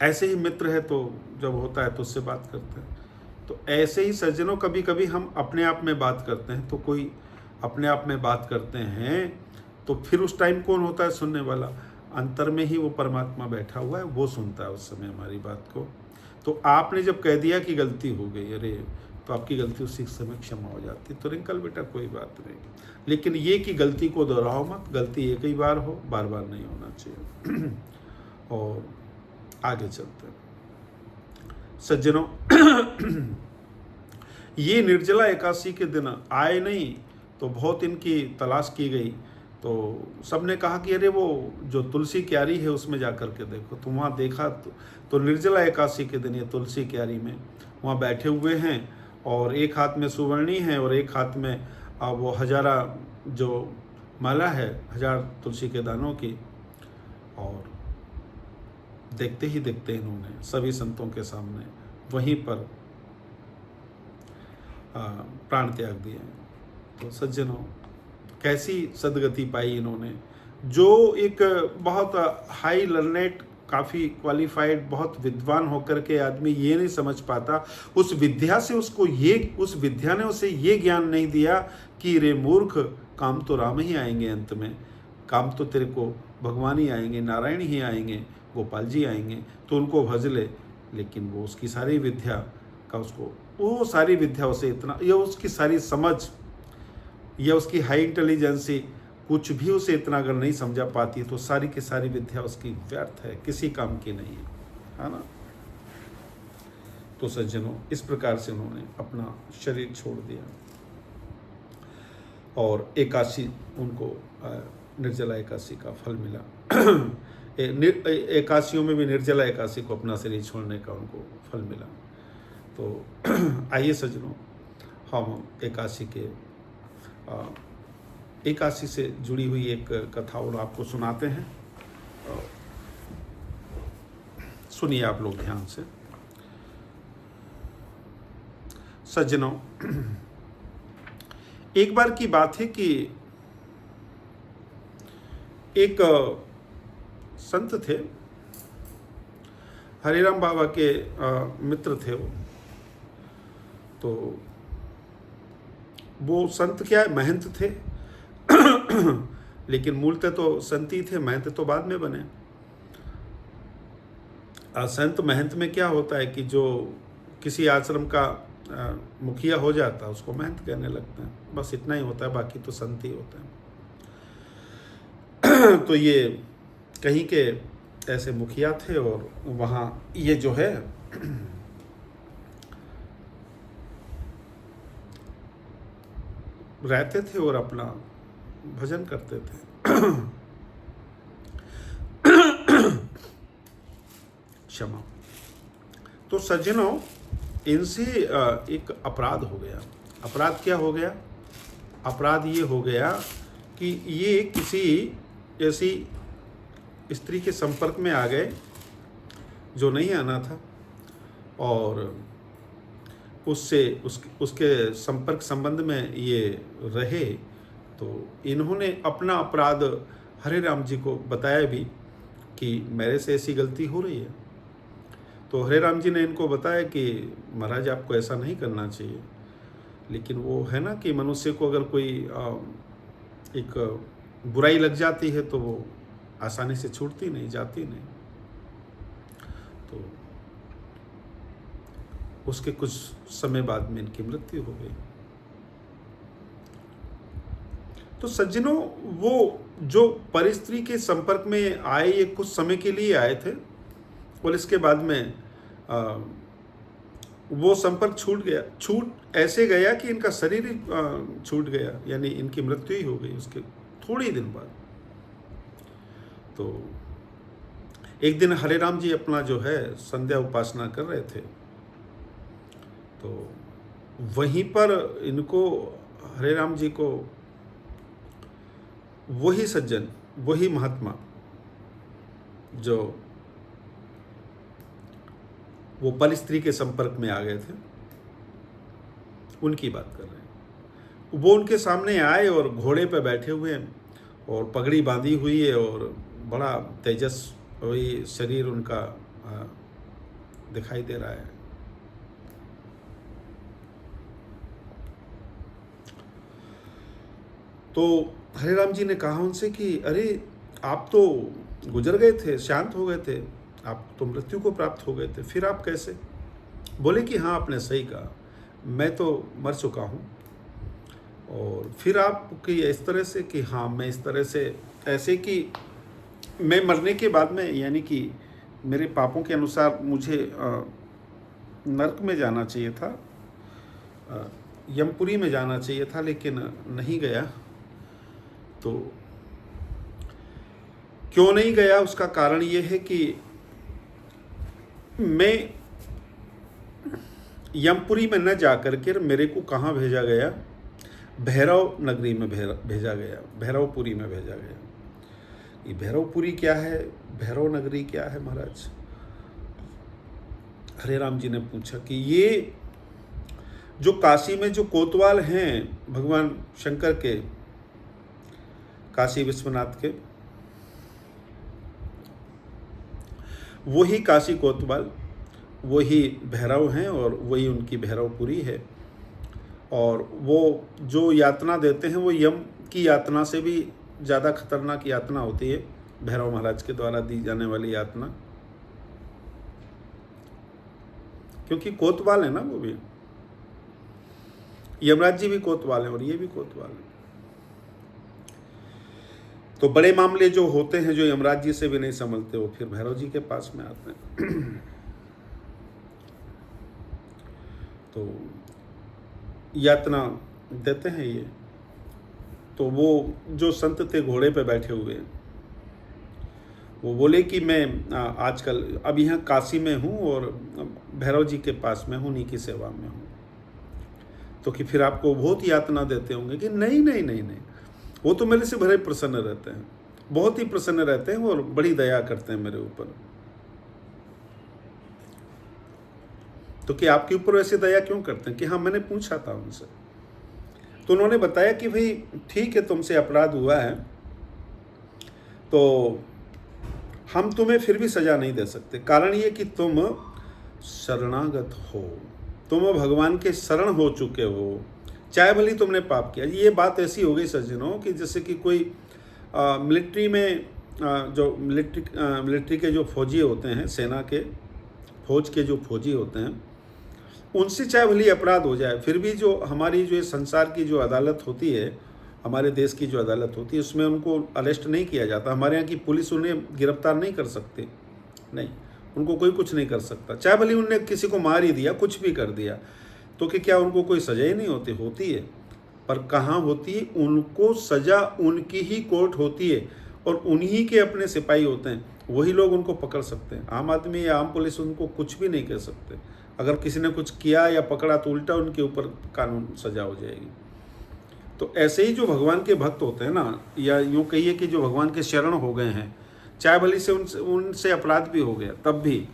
ऐसे ही मित्र है तो जब होता है तो उससे बात करते हैं। तो ऐसे ही सज्जनों, कभी कभी हम अपने आप में बात करते हैं, तो कोई अपने आप में बात करते हैं तो फिर उस टाइम कौन होता है सुनने वाला? अंतर में ही वो परमात्मा बैठा हुआ है, वो सुनता है उस समय हमारी बात को। तो आपने जब कह दिया कि गलती हो गई, अरे, तो आपकी गलती उसी समय क्षमा हो जाती, तो रिंकल बेटा कोई बात नहीं। लेकिन ये कि गलती को दोहराओ मत, गलती एक ही बार हो, बार बार नहीं होना चाहिए। और आगे चलते हैं सज्जनों। ये निर्जला एकादशी के दिन आए नहीं, तो बहुत इनकी तलाश की गई, तो सबने कहा कि अरे वो जो तुलसी क्यारी है उसमें जा कर के देखो। तो वहाँ देखा तो निर्जला एकादशी के दिन ये तुलसी क्यारी में वहाँ बैठे हुए हैं, और एक हाथ में सुवर्णी है और एक हाथ में वो हजारा जो माला है, 1000 तुलसी के दानों की। और देखते ही देखते इन्होंने सभी संतों के सामने वहीं पर प्राण त्याग दिए। तो सज्जनों, कैसी सदगति पाई इन्होंने, जो एक बहुत हाई लर्नेट, काफ़ी क्वालिफाइड, बहुत विद्वान होकर के आदमी ये नहीं समझ पाता, उस विद्या से उसको उस विद्या ने उसे ये ज्ञान नहीं दिया कि रे मूर्ख, काम तो राम ही आएंगे अंत में, काम तो तेरे को भगवान ही आएंगे, नारायण ही आएंगे, गोपाल जी आएंगे, तो उनको भज ले। लेकिन वो उसकी सारी विद्या का वो सारी विद्या उसे इतना, या उसकी सारी समझ, या उसकी हाई इंटेलिजेंसी, कुछ भी उसे इतना अगर नहीं समझा पाती तो सारी की सारी विद्या उसकी व्यर्थ है, किसी काम की नहीं है ना। तो सज्जनों, इस प्रकार से उन्होंने अपना शरीर छोड़ दिया, और एकादशी उनको निर्जला एकादशी का फल मिला। एकादशियों में भी निर्जला एकादशी को अपना शरीर छोड़ने का उनको फल मिला। तो आइए सज्जनों, हम एकादशी के एकादशी से जुड़ी हुई एक कथा और आपको सुनाते हैं। सुनिए आप लोग ध्यान से। सज्जनों, एक बार की बात है कि एक संत थे, हरिराम बाबा के मित्र थे वो। तो वो संत क्या है, महंत थे। लेकिन मूलतः तो संत ही थे, महंत तो बाद में बने। संत महंत में क्या होता है कि जो किसी आश्रम का मुखिया हो जाता है उसको महंत कहने लगते हैं, बस इतना ही होता है, बाकी तो संत ही होता है। तो ये कहीं के ऐसे मुखिया थे, और वहाँ ये जो है रहते थे और अपना भजन करते थे। क्षमा। तो सज्जनों, इनसे एक अपराध हो गया। अपराध क्या हो गया? अपराध ये हो गया कि ये किसी ऐसी स्त्री के संपर्क में आ गए जो नहीं आना था, और उससे उसके संपर्क संबंध में ये रहे। तो इन्होंने अपना अपराध हरे राम जी को बताया भी कि मेरे से ऐसी गलती हो रही है। तो हरे राम जी ने इनको बताया कि महाराज, आपको ऐसा नहीं करना चाहिए। लेकिन वो है ना कि मनुष्य को अगर कोई एक बुराई लग जाती है तो वो आसानी से छूटती नहीं, जाती नहीं। तो उसके कुछ समय बाद में इनकी मृत्यु हो गई। तो सज्जनों, वो जो परिस्त्री के संपर्क में आए, ये कुछ समय के लिए आए थे, और इसके बाद में वो संपर्क छूट गया। छूट ऐसे गया कि इनका शरीर ही छूट गया, यानी इनकी मृत्यु ही हो गई उसके थोड़े ही दिन बाद। तो एक दिन हरे राम जी अपना जो है संध्या उपासना कर रहे थे, तो वहीं पर इनको, हरे राम जी को, वही सज्जन, वही महात्मा जो वो पल स्त्री के संपर्क में आ गए थे, उनकी बात कर रहे हैं। वो उनके सामने आए और घोड़े पे बैठे हुए हैं और पगड़ी बांधी हुई है और बड़ा तेजस्वी शरीर उनका दिखाई दे रहा है। तो हरे राम जी ने कहा उनसे कि अरे आप तो गुजर गए थे, शांत हो गए थे, आप तो मृत्यु को प्राप्त हो गए थे, फिर आप कैसे? बोले कि हाँ आपने सही कहा, मैं तो मर चुका हूँ। और फिर आप कि इस तरह से कि हाँ मैं इस तरह से ऐसे कि मैं मरने के बाद में यानी कि मेरे पापों के अनुसार मुझे नरक में जाना चाहिए था, यमपुरी में जाना चाहिए था, लेकिन नहीं गया। तो क्यों नहीं गया उसका कारण ये है कि मैं यमपुरी में न जाकर के मेरे को कहाँ भेजा गया, भैरव नगरी में भेजा गया, भैरवपुरी में भेजा गया। ये भैरवपुरी क्या है, भैरव नगरी क्या है महाराज? हरे राम जी ने पूछा कि ये जो काशी में जो कोतवाल हैं भगवान शंकर के, काशी विश्वनाथ के, वही काशी कोतवाल, वही भैरव हैं और वही उनकी भैरवपुरी है। और वो जो यातना देते हैं वो यम की यातना से भी ज़्यादा खतरनाक यातना होती है, भैरव महाराज के द्वारा दी जाने वाली यातना, क्योंकि कोतवाल है ना वो भी। यमराज जी भी कोतवाल हैं और ये भी कोतवाल हैं। तो बड़े मामले जो होते हैं जो यमराज जी से भी नहीं समझते, वो फिर भैरव जी के पास में आते हैं। तो यातना देते हैं ये। तो वो जो संत थे घोड़े पे बैठे हुए, वो बोले कि मैं आजकल अब यहाँ काशी में हूँ और भैरव जी के पास में हूँ, उन्हीं की सेवा में हूँ। तो कि फिर आपको बहुत यातना देते होंगे कि नहीं नहीं नहीं नहीं, वो तो मेरे से बड़े प्रसन्न रहते हैं, बहुत ही प्रसन्न रहते हैं और बड़ी दया करते हैं मेरे ऊपर। तो कि आपके ऊपर वैसे दया क्यों करते हैं? कि हाँ मैंने पूछा था उनसे, तो उन्होंने बताया कि भाई ठीक है तुमसे अपराध हुआ है, तो हम तुम्हें फिर भी सजा नहीं दे सकते। कारण ये कि तुम शरणागत हो, तुम भगवान के शरण हो चुके हो, चाहे भली तुमने पाप किया। ये बात ऐसी हो गई सज्जनों कि जैसे कि कोई मिलिट्री में जो मिलिट्री के जो फौजी होते हैं, सेना के फौज के जो फौजी होते हैं, उनसे चाहे भली अपराध हो जाए, फिर भी जो हमारी जो संसार की जो अदालत होती है, हमारे देश की जो अदालत होती है, उसमें उनको अरेस्ट नहीं किया जाता। हमारे यहाँ की पुलिस उन्हें गिरफ्तार नहीं कर सकती, नहीं, उनको कोई कुछ नहीं कर सकता। चाहे भले उनने किसी को मार ही दिया, कुछ भी कर दिया, तो कि क्या उनको कोई सजा ही नहीं होती? होती है। पर कहाँ होती है? उनको सजा उनकी ही कोर्ट होती है और उन्हीं के अपने सिपाही होते हैं, वही लोग उनको पकड़ सकते हैं। आम आदमी या आम पुलिस उनको कुछ भी नहीं कर सकते। अगर किसी ने कुछ किया या पकड़ा तो उल्टा उनके ऊपर कानून सजा हो जाएगी। तो ऐसे ही जो भगवान के भक्त होते हैं ना, या यूँ कहिए कि जो भगवान के शरण हो गए हैं, चाहे भली से उनसे अपराध भी हो गया, तब भी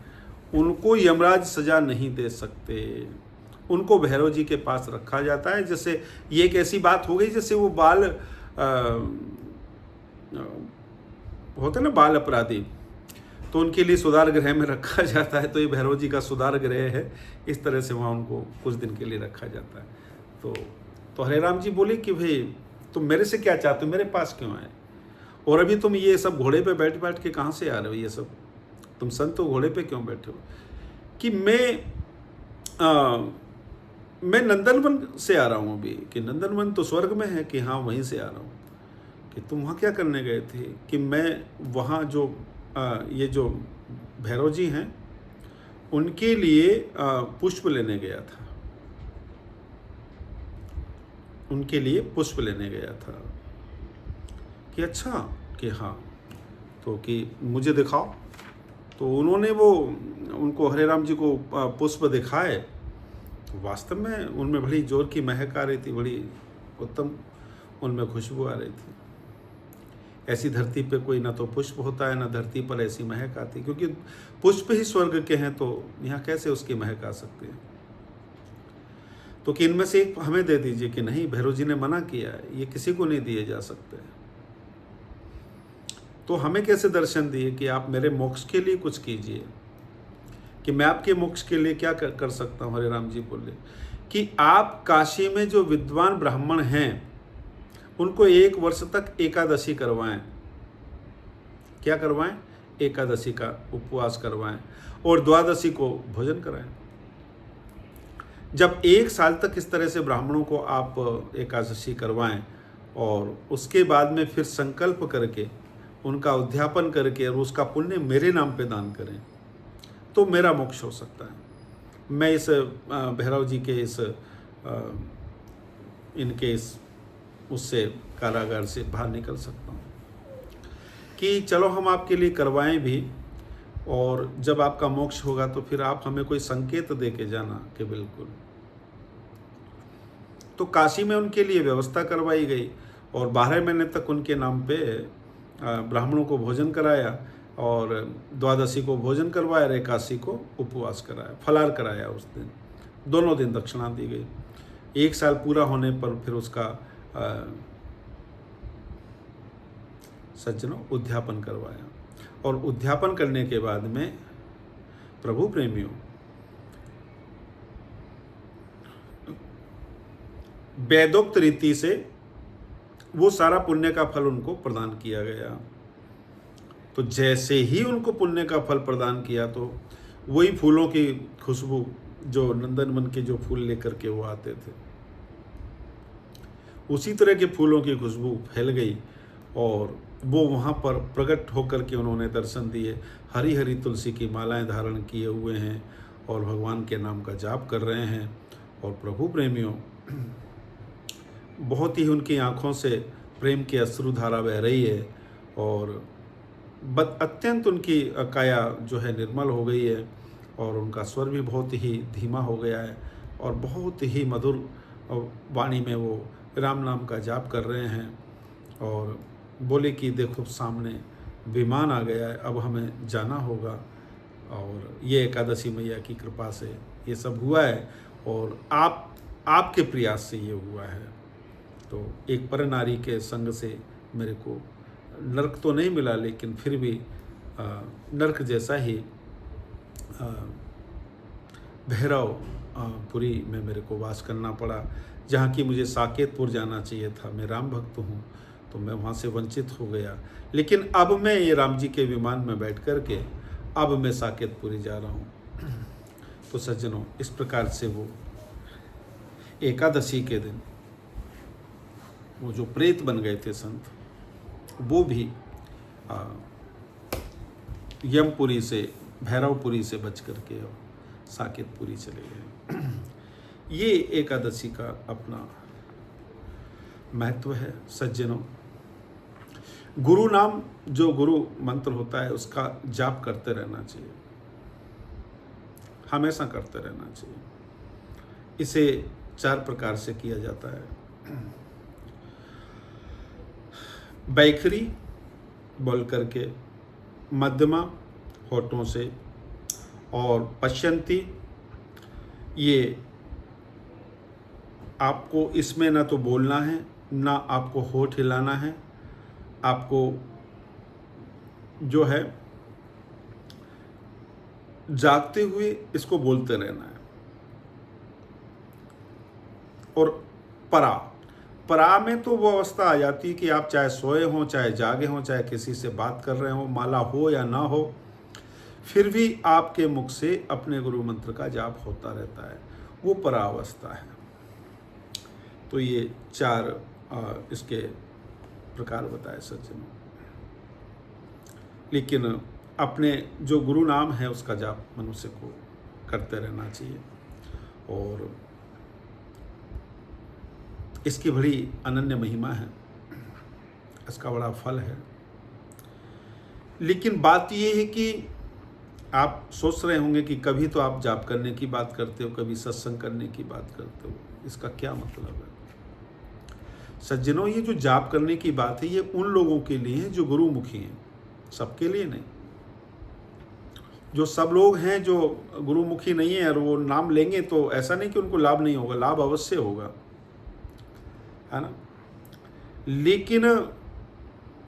उनको यमराज सजा नहीं दे सकते। उनको भैरव जी के पास रखा जाता है। जैसे ये एक ऐसी बात हो गई जैसे वो बाल होते ना बाल अपराधी, तो उनके लिए सुधार गृह में रखा जाता है। तो ये भैरव जी का सुधार गृह है, इस तरह से वहाँ उनको कुछ दिन के लिए रखा जाता है। तो हरे राम जी बोले कि भाई तुम मेरे से क्या चाहते हो, मेरे पास क्यों आए? और अभी तुम ये सब घोड़े पे बैठ बैठ के कहाँ से आ रहे हो? ये सब तुम संत हो, घोड़े पे क्यों बैठे हो? कि मैं नंदनवन से आ रहा हूँ अभी। कि नंदनवन तो स्वर्ग में है? कि हाँ वहीं से आ रहा हूँ। कि तुम वहाँ क्या करने गए थे? कि मैं वहाँ जो ये जो भैरव जी हैं उनके लिए पुष्प लेने गया था, उनके लिए पुष्प लेने गया था। कि अच्छा, कि हाँ, तो कि मुझे दिखाओ। तो उन्होंने उनको हरे राम जी को पुष्प दिखाए। तो वास्तव में उनमें बड़ी जोर की महक आ रही थी, बड़ी उत्तम उनमें खुशबू आ रही थी। ऐसी धरती पे कोई ना तो पुष्प होता है, ना धरती पर ऐसी महक आती, क्योंकि पुष्प ही स्वर्ग के हैं, तो यहाँ कैसे उसकी महक आ सकती है? तो कि इनमें से एक हमें दे दीजिए, कि नहीं, भैरव जी ने मना किया है, ये किसी को नहीं दिए जा सकते। तो हमें कैसे दर्शन दिए कि आप मेरे मोक्ष के लिए कुछ कीजिए, कि मैं आपके मोक्ष के लिए क्या कर सकता हूँ। हरे राम जी बोले कि आप काशी में जो विद्वान ब्राह्मण हैं उनको 1 वर्ष तक एकादशी करवाएं। क्या करवाएं? एकादशी का उपवास करवाएं और द्वादशी को भोजन कराएं। जब 1 साल तक इस तरह से ब्राह्मणों को आप एकादशी करवाएं और उसके बाद में फिर संकल्प करके उनका उद्यापन करके और उसका पुण्य मेरे नाम पे दान करें, तो मेरा मोक्ष हो सकता है। मैं इस भैरव जी के इनके उससे कारागार से बाहर निकल सकता हूँ कि चलो हम आपके लिए करवाएं भी, और जब आपका मोक्ष होगा तो फिर आप हमें कोई संकेत दे के जाना कि बिल्कुल। तो काशी में उनके लिए व्यवस्था करवाई गई और 12 महीने तक उनके नाम पे ब्राह्मणों को भोजन कराया और द्वादशी को भोजन करवाया, एकादशी को उपवास कराया, फलार कराया। उस दिन दोनों दिन दक्षिणा दी गई। 1 साल पूरा होने पर फिर उसका सज्जनों उद्यापन करवाया, और उद्यापन करने के बाद में प्रभु प्रेमियों वेदोक्त रीति से वो सारा पुण्य का फल उनको प्रदान किया गया। तो जैसे ही उनको पुण्य का फल प्रदान किया तो वही फूलों की खुशबू जो नंदनवन के जो फूल लेकर के वो आते थे, उसी तरह के फूलों की खुशबू फैल गई और वो वहाँ पर प्रकट होकर के उन्होंने दर्शन दिए। हरी हरी तुलसी की मालाएं धारण किए हुए हैं और भगवान के नाम का जाप कर रहे हैं। और प्रभु प्रेमियों बहुत ही उनकी आँखों से प्रेम की अश्रुधारा बह रही है और अत्यंत उनकी काया जो है निर्मल हो गई है और उनका स्वर भी बहुत ही धीमा हो गया है और बहुत ही मधुर वाणी में वो राम नाम का जाप कर रहे हैं। और बोले कि देखो सामने विमान आ गया है, अब हमें जाना होगा। और ये एकादशी मैया की कृपा से ये सब हुआ है और आपके प्रयास से ये हुआ है। तो एक पर नारी के संग से मेरे को नरक तो नहीं मिला, लेकिन फिर भी नरक जैसा ही भैरवपुरी में मेरे को वास करना पड़ा, जहाँ की मुझे साकेतपुर जाना चाहिए था। मैं राम भक्त हूँ तो मैं वहाँ से वंचित हो गया, लेकिन अब मैं ये राम जी के विमान में बैठ कर के अब मैं साकेतपुरी जा रहा हूँ। तो सज्जनों, इस प्रकार से वो एकादशी के दिन वो जो प्रेत बन गए थे संत, वो भी यमपुरी से, भैरवपुरी से बच करके और साकेतपुरी चले गए। ये एकादशी का अपना महत्व है सज्जनों। गुरु नाम, जो गुरु मंत्र होता है, उसका जाप करते रहना चाहिए, हमेशा करते रहना चाहिए। इसे 4 प्रकार से किया जाता है। बैखरी बोल करके, मध्यमा होठों से, और पश्यंती, ये आपको इसमें ना तो बोलना है ना आपको होठ हिलाना है, आपको जो है जागते हुए इसको बोलते रहना है। और परा में तो वो अवस्था आ जाती है कि आप चाहे सोए हों, चाहे जागे हों, चाहे किसी से बात कर रहे हों, माला हो या ना हो, फिर भी आपके मुख से अपने गुरु मंत्र का जाप होता रहता है, वो परावस्था है। तो ये 4 इसके प्रकार बताए सज्जनों। लेकिन अपने जो गुरु नाम है उसका जाप मनुष्य को करते रहना चाहिए और इसकी बड़ी अनन्य महिमा है, इसका बड़ा फल है। लेकिन बात ये है कि आप सोच रहे होंगे कि कभी तो आप जाप करने की बात करते हो, कभी सत्संग करने की बात करते हो, इसका क्या मतलब है? सज्जनों, ये जो जाप करने की बात है ये उन लोगों के लिए है जो गुरुमुखी हैं, सबके लिए नहीं। जो सब लोग हैं जो गुरुमुखी नहीं है और वो नाम लेंगे तो ऐसा नहीं कि उनको लाभ नहीं होगा, लाभ अवश्य होगा, है ना। लेकिन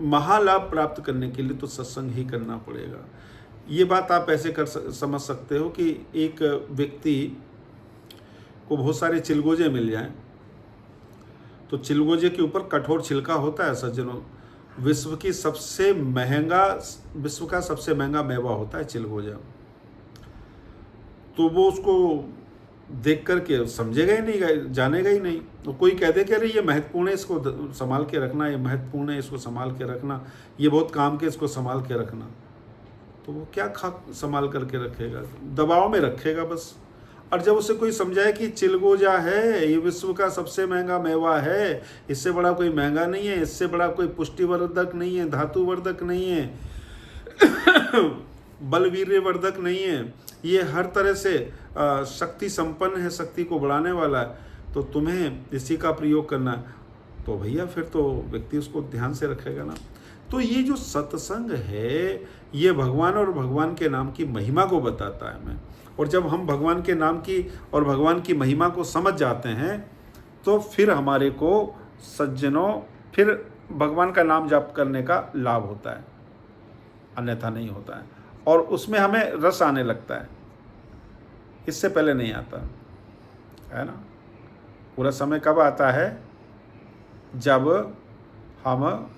महालाभ प्राप्त करने के लिए तो सत्संग ही करना पड़ेगा। ये बात आप ऐसे समझ सकते हो कि एक व्यक्ति को बहुत सारे चिलगोजे मिल जाएं, तो चिलगोजे के ऊपर कठोर छिलका होता है सज्जनों। विश्व का सबसे महंगा मेवा होता है चिलगोजा। तो वो उसको देख करके समझेगा ही नहीं, जानेगा ही नहीं। तो कोई कह दे कि अरे ये महत्वपूर्ण है, इसको संभाल के रखना, ये महत्वपूर्ण है, इसको संभाल के रखना, ये बहुत काम के, इसको संभाल के रखना, तो वो क्या संभाल करके रखेगा, दबाव में रखेगा बस। और जब उसे कोई समझाए कि चिलगोजा है, ये विश्व का सबसे महंगा मेवा है, इससे बड़ा कोई महंगा नहीं है, इससे बड़ा कोई पुष्टिवर्धक नहीं है, धातुवर्धक नहीं है, बलवीर्यवर्धक नहीं है, ये हर तरह से शक्ति संपन्न है, शक्ति को बढ़ाने वाला है, तो तुम्हें इसी का प्रयोग करना है, तो भैया फिर तो व्यक्ति उसको ध्यान से रखेगा ना। तो ये जो सत्संग है ये भगवान और भगवान के नाम की महिमा को बताता है हमें। और जब हम भगवान के नाम की और भगवान की महिमा को समझ जाते हैं तो फिर हमारे को सज्जनों फिर भगवान का नाम जाप करने का लाभ होता है, अन्यथा नहीं होता है। और उसमें हमें रस आने लगता है, इससे पहले नहीं आता है ना। पूरा समय कब आता है? जब हम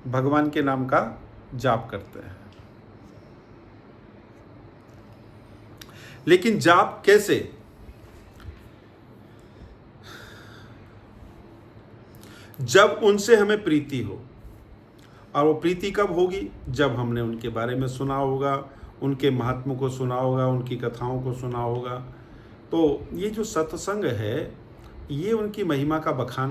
भगवान के नाम का जाप करते हैं। लेकिन जाप कैसे? जब उनसे हमें प्रीति हो। और वो प्रीति कब होगी? जब हमने उनके बारे में सुना होगा, उनके महात्मा को सुना होगा, उनकी कथाओं को सुना होगा। तो ये जो सत्संग है ये उनकी महिमा का बखान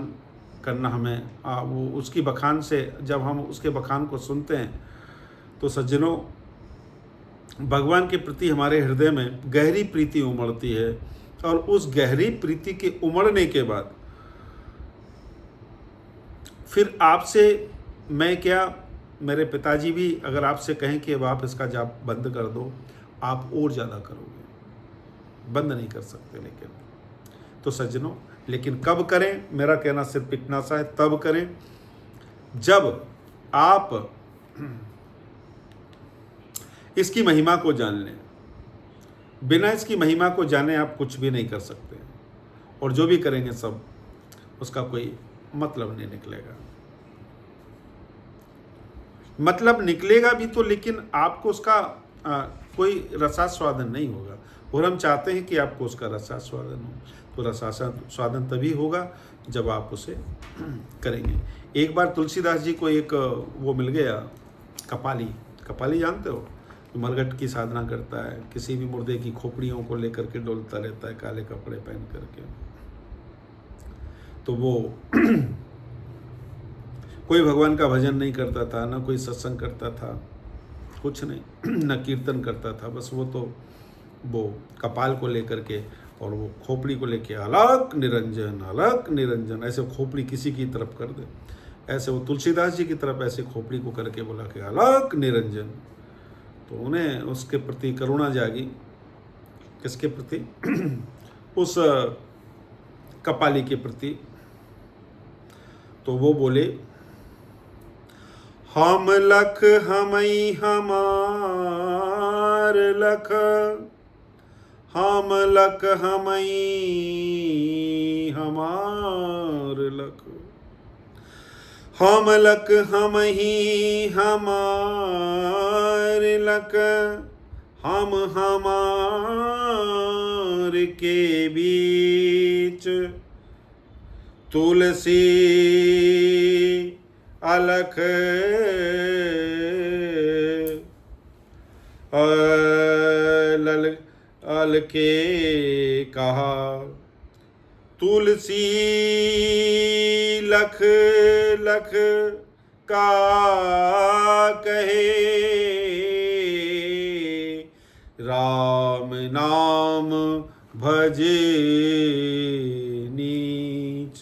करना हमें वो उसकी बखान से, जब हम उसके बखान को सुनते हैं तो सज्जनों भगवान के प्रति हमारे हृदय में गहरी प्रीति उमड़ती है। और उस गहरी प्रीति के उमड़ने के बाद फिर आपसे मैं क्या, मेरे पिताजी भी अगर आपसे कहें कि अब आप इसका जाप बंद कर दो, आप और ज़्यादा करोगे, बंद नहीं कर सकते। लेकिन तो सज्जनों, लेकिन कब करें? मेरा कहना सिर्फ इतना सा है, तब करें जब आप इसकी महिमा को जान लें। बिना इसकी महिमा को जाने आप कुछ भी नहीं कर सकते, और जो भी करेंगे सब उसका कोई मतलब नहीं निकलेगा। मतलब निकलेगा भी तो, लेकिन आपको उसका कोई रसास्वादन नहीं होगा। और हम चाहते हैं कि आपको उसका रसास्वादन हो। तो रसास्वादन तभी होगा जब आप उसे करेंगे। एक बार तुलसीदास जी को एक वो मिल गया, कपाली जानते हो, मरघट की साधना करता है, किसी भी मुर्दे की खोपड़ियों को लेकर के डोलता रहता है काले कपड़े पहन करके। तो वो कोई भगवान का भजन नहीं करता था, ना कोई सत्संग करता था, कुछ नहीं, न कीर्तन करता था। बस वो कपाल को लेकर के और वो खोपड़ी को लेके अलग निरंजन ऐसे खोपड़ी किसी की तरफ कर दे, ऐसे वो तुलसीदास जी की तरफ ऐसे खोपड़ी को करके बोला कि अलग निरंजन। तो उन्हें उसके प्रति करुणा जागी। किसके प्रति? उस कपाली के प्रति। तो वो बोले, हम लख हमई हमार लख, हम लख हमई हमार लख, हम लख हमही हमार लख, हम हमार के बीच तुलसी अलख अल के कहा, तुलसी लख लख का कहे, राम नाम भजे नीच।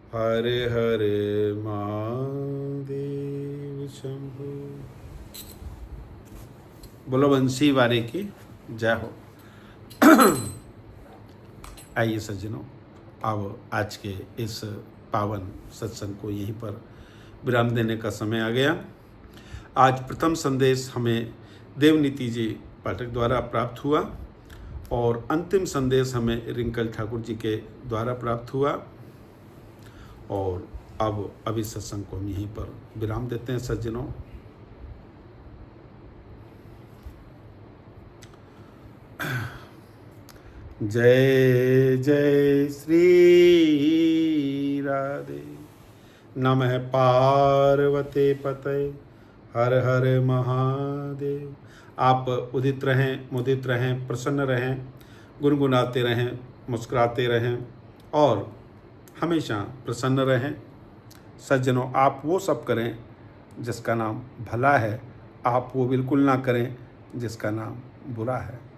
हरे हरे महादेव शंभु। बोलो बंसी वारे की जय हो। आइए सज्जनों, अब आज के इस पावन सत्संग को यहीं पर विराम देने का समय आ गया। आज प्रथम संदेश हमें देवनीति जी पाठक द्वारा प्राप्त हुआ और अंतिम संदेश हमें रिंकल ठाकुर जी के द्वारा प्राप्त हुआ। और अब अभी सत्संग को हम यहीं पर विराम देते हैं सज्जनों। जय जय श्री राधे। नमः पार्वती पते, हर हर महादेव। आप उदित रहें, मुदित रहें, प्रसन्न रहें, गुनगुनाते रहें, मुस्कुराते रहें और हमेशा प्रसन्न रहें। सज्जनों, आप वो सब करें जिसका नाम भला है, आप वो बिल्कुल ना करें जिसका नाम बुरा है।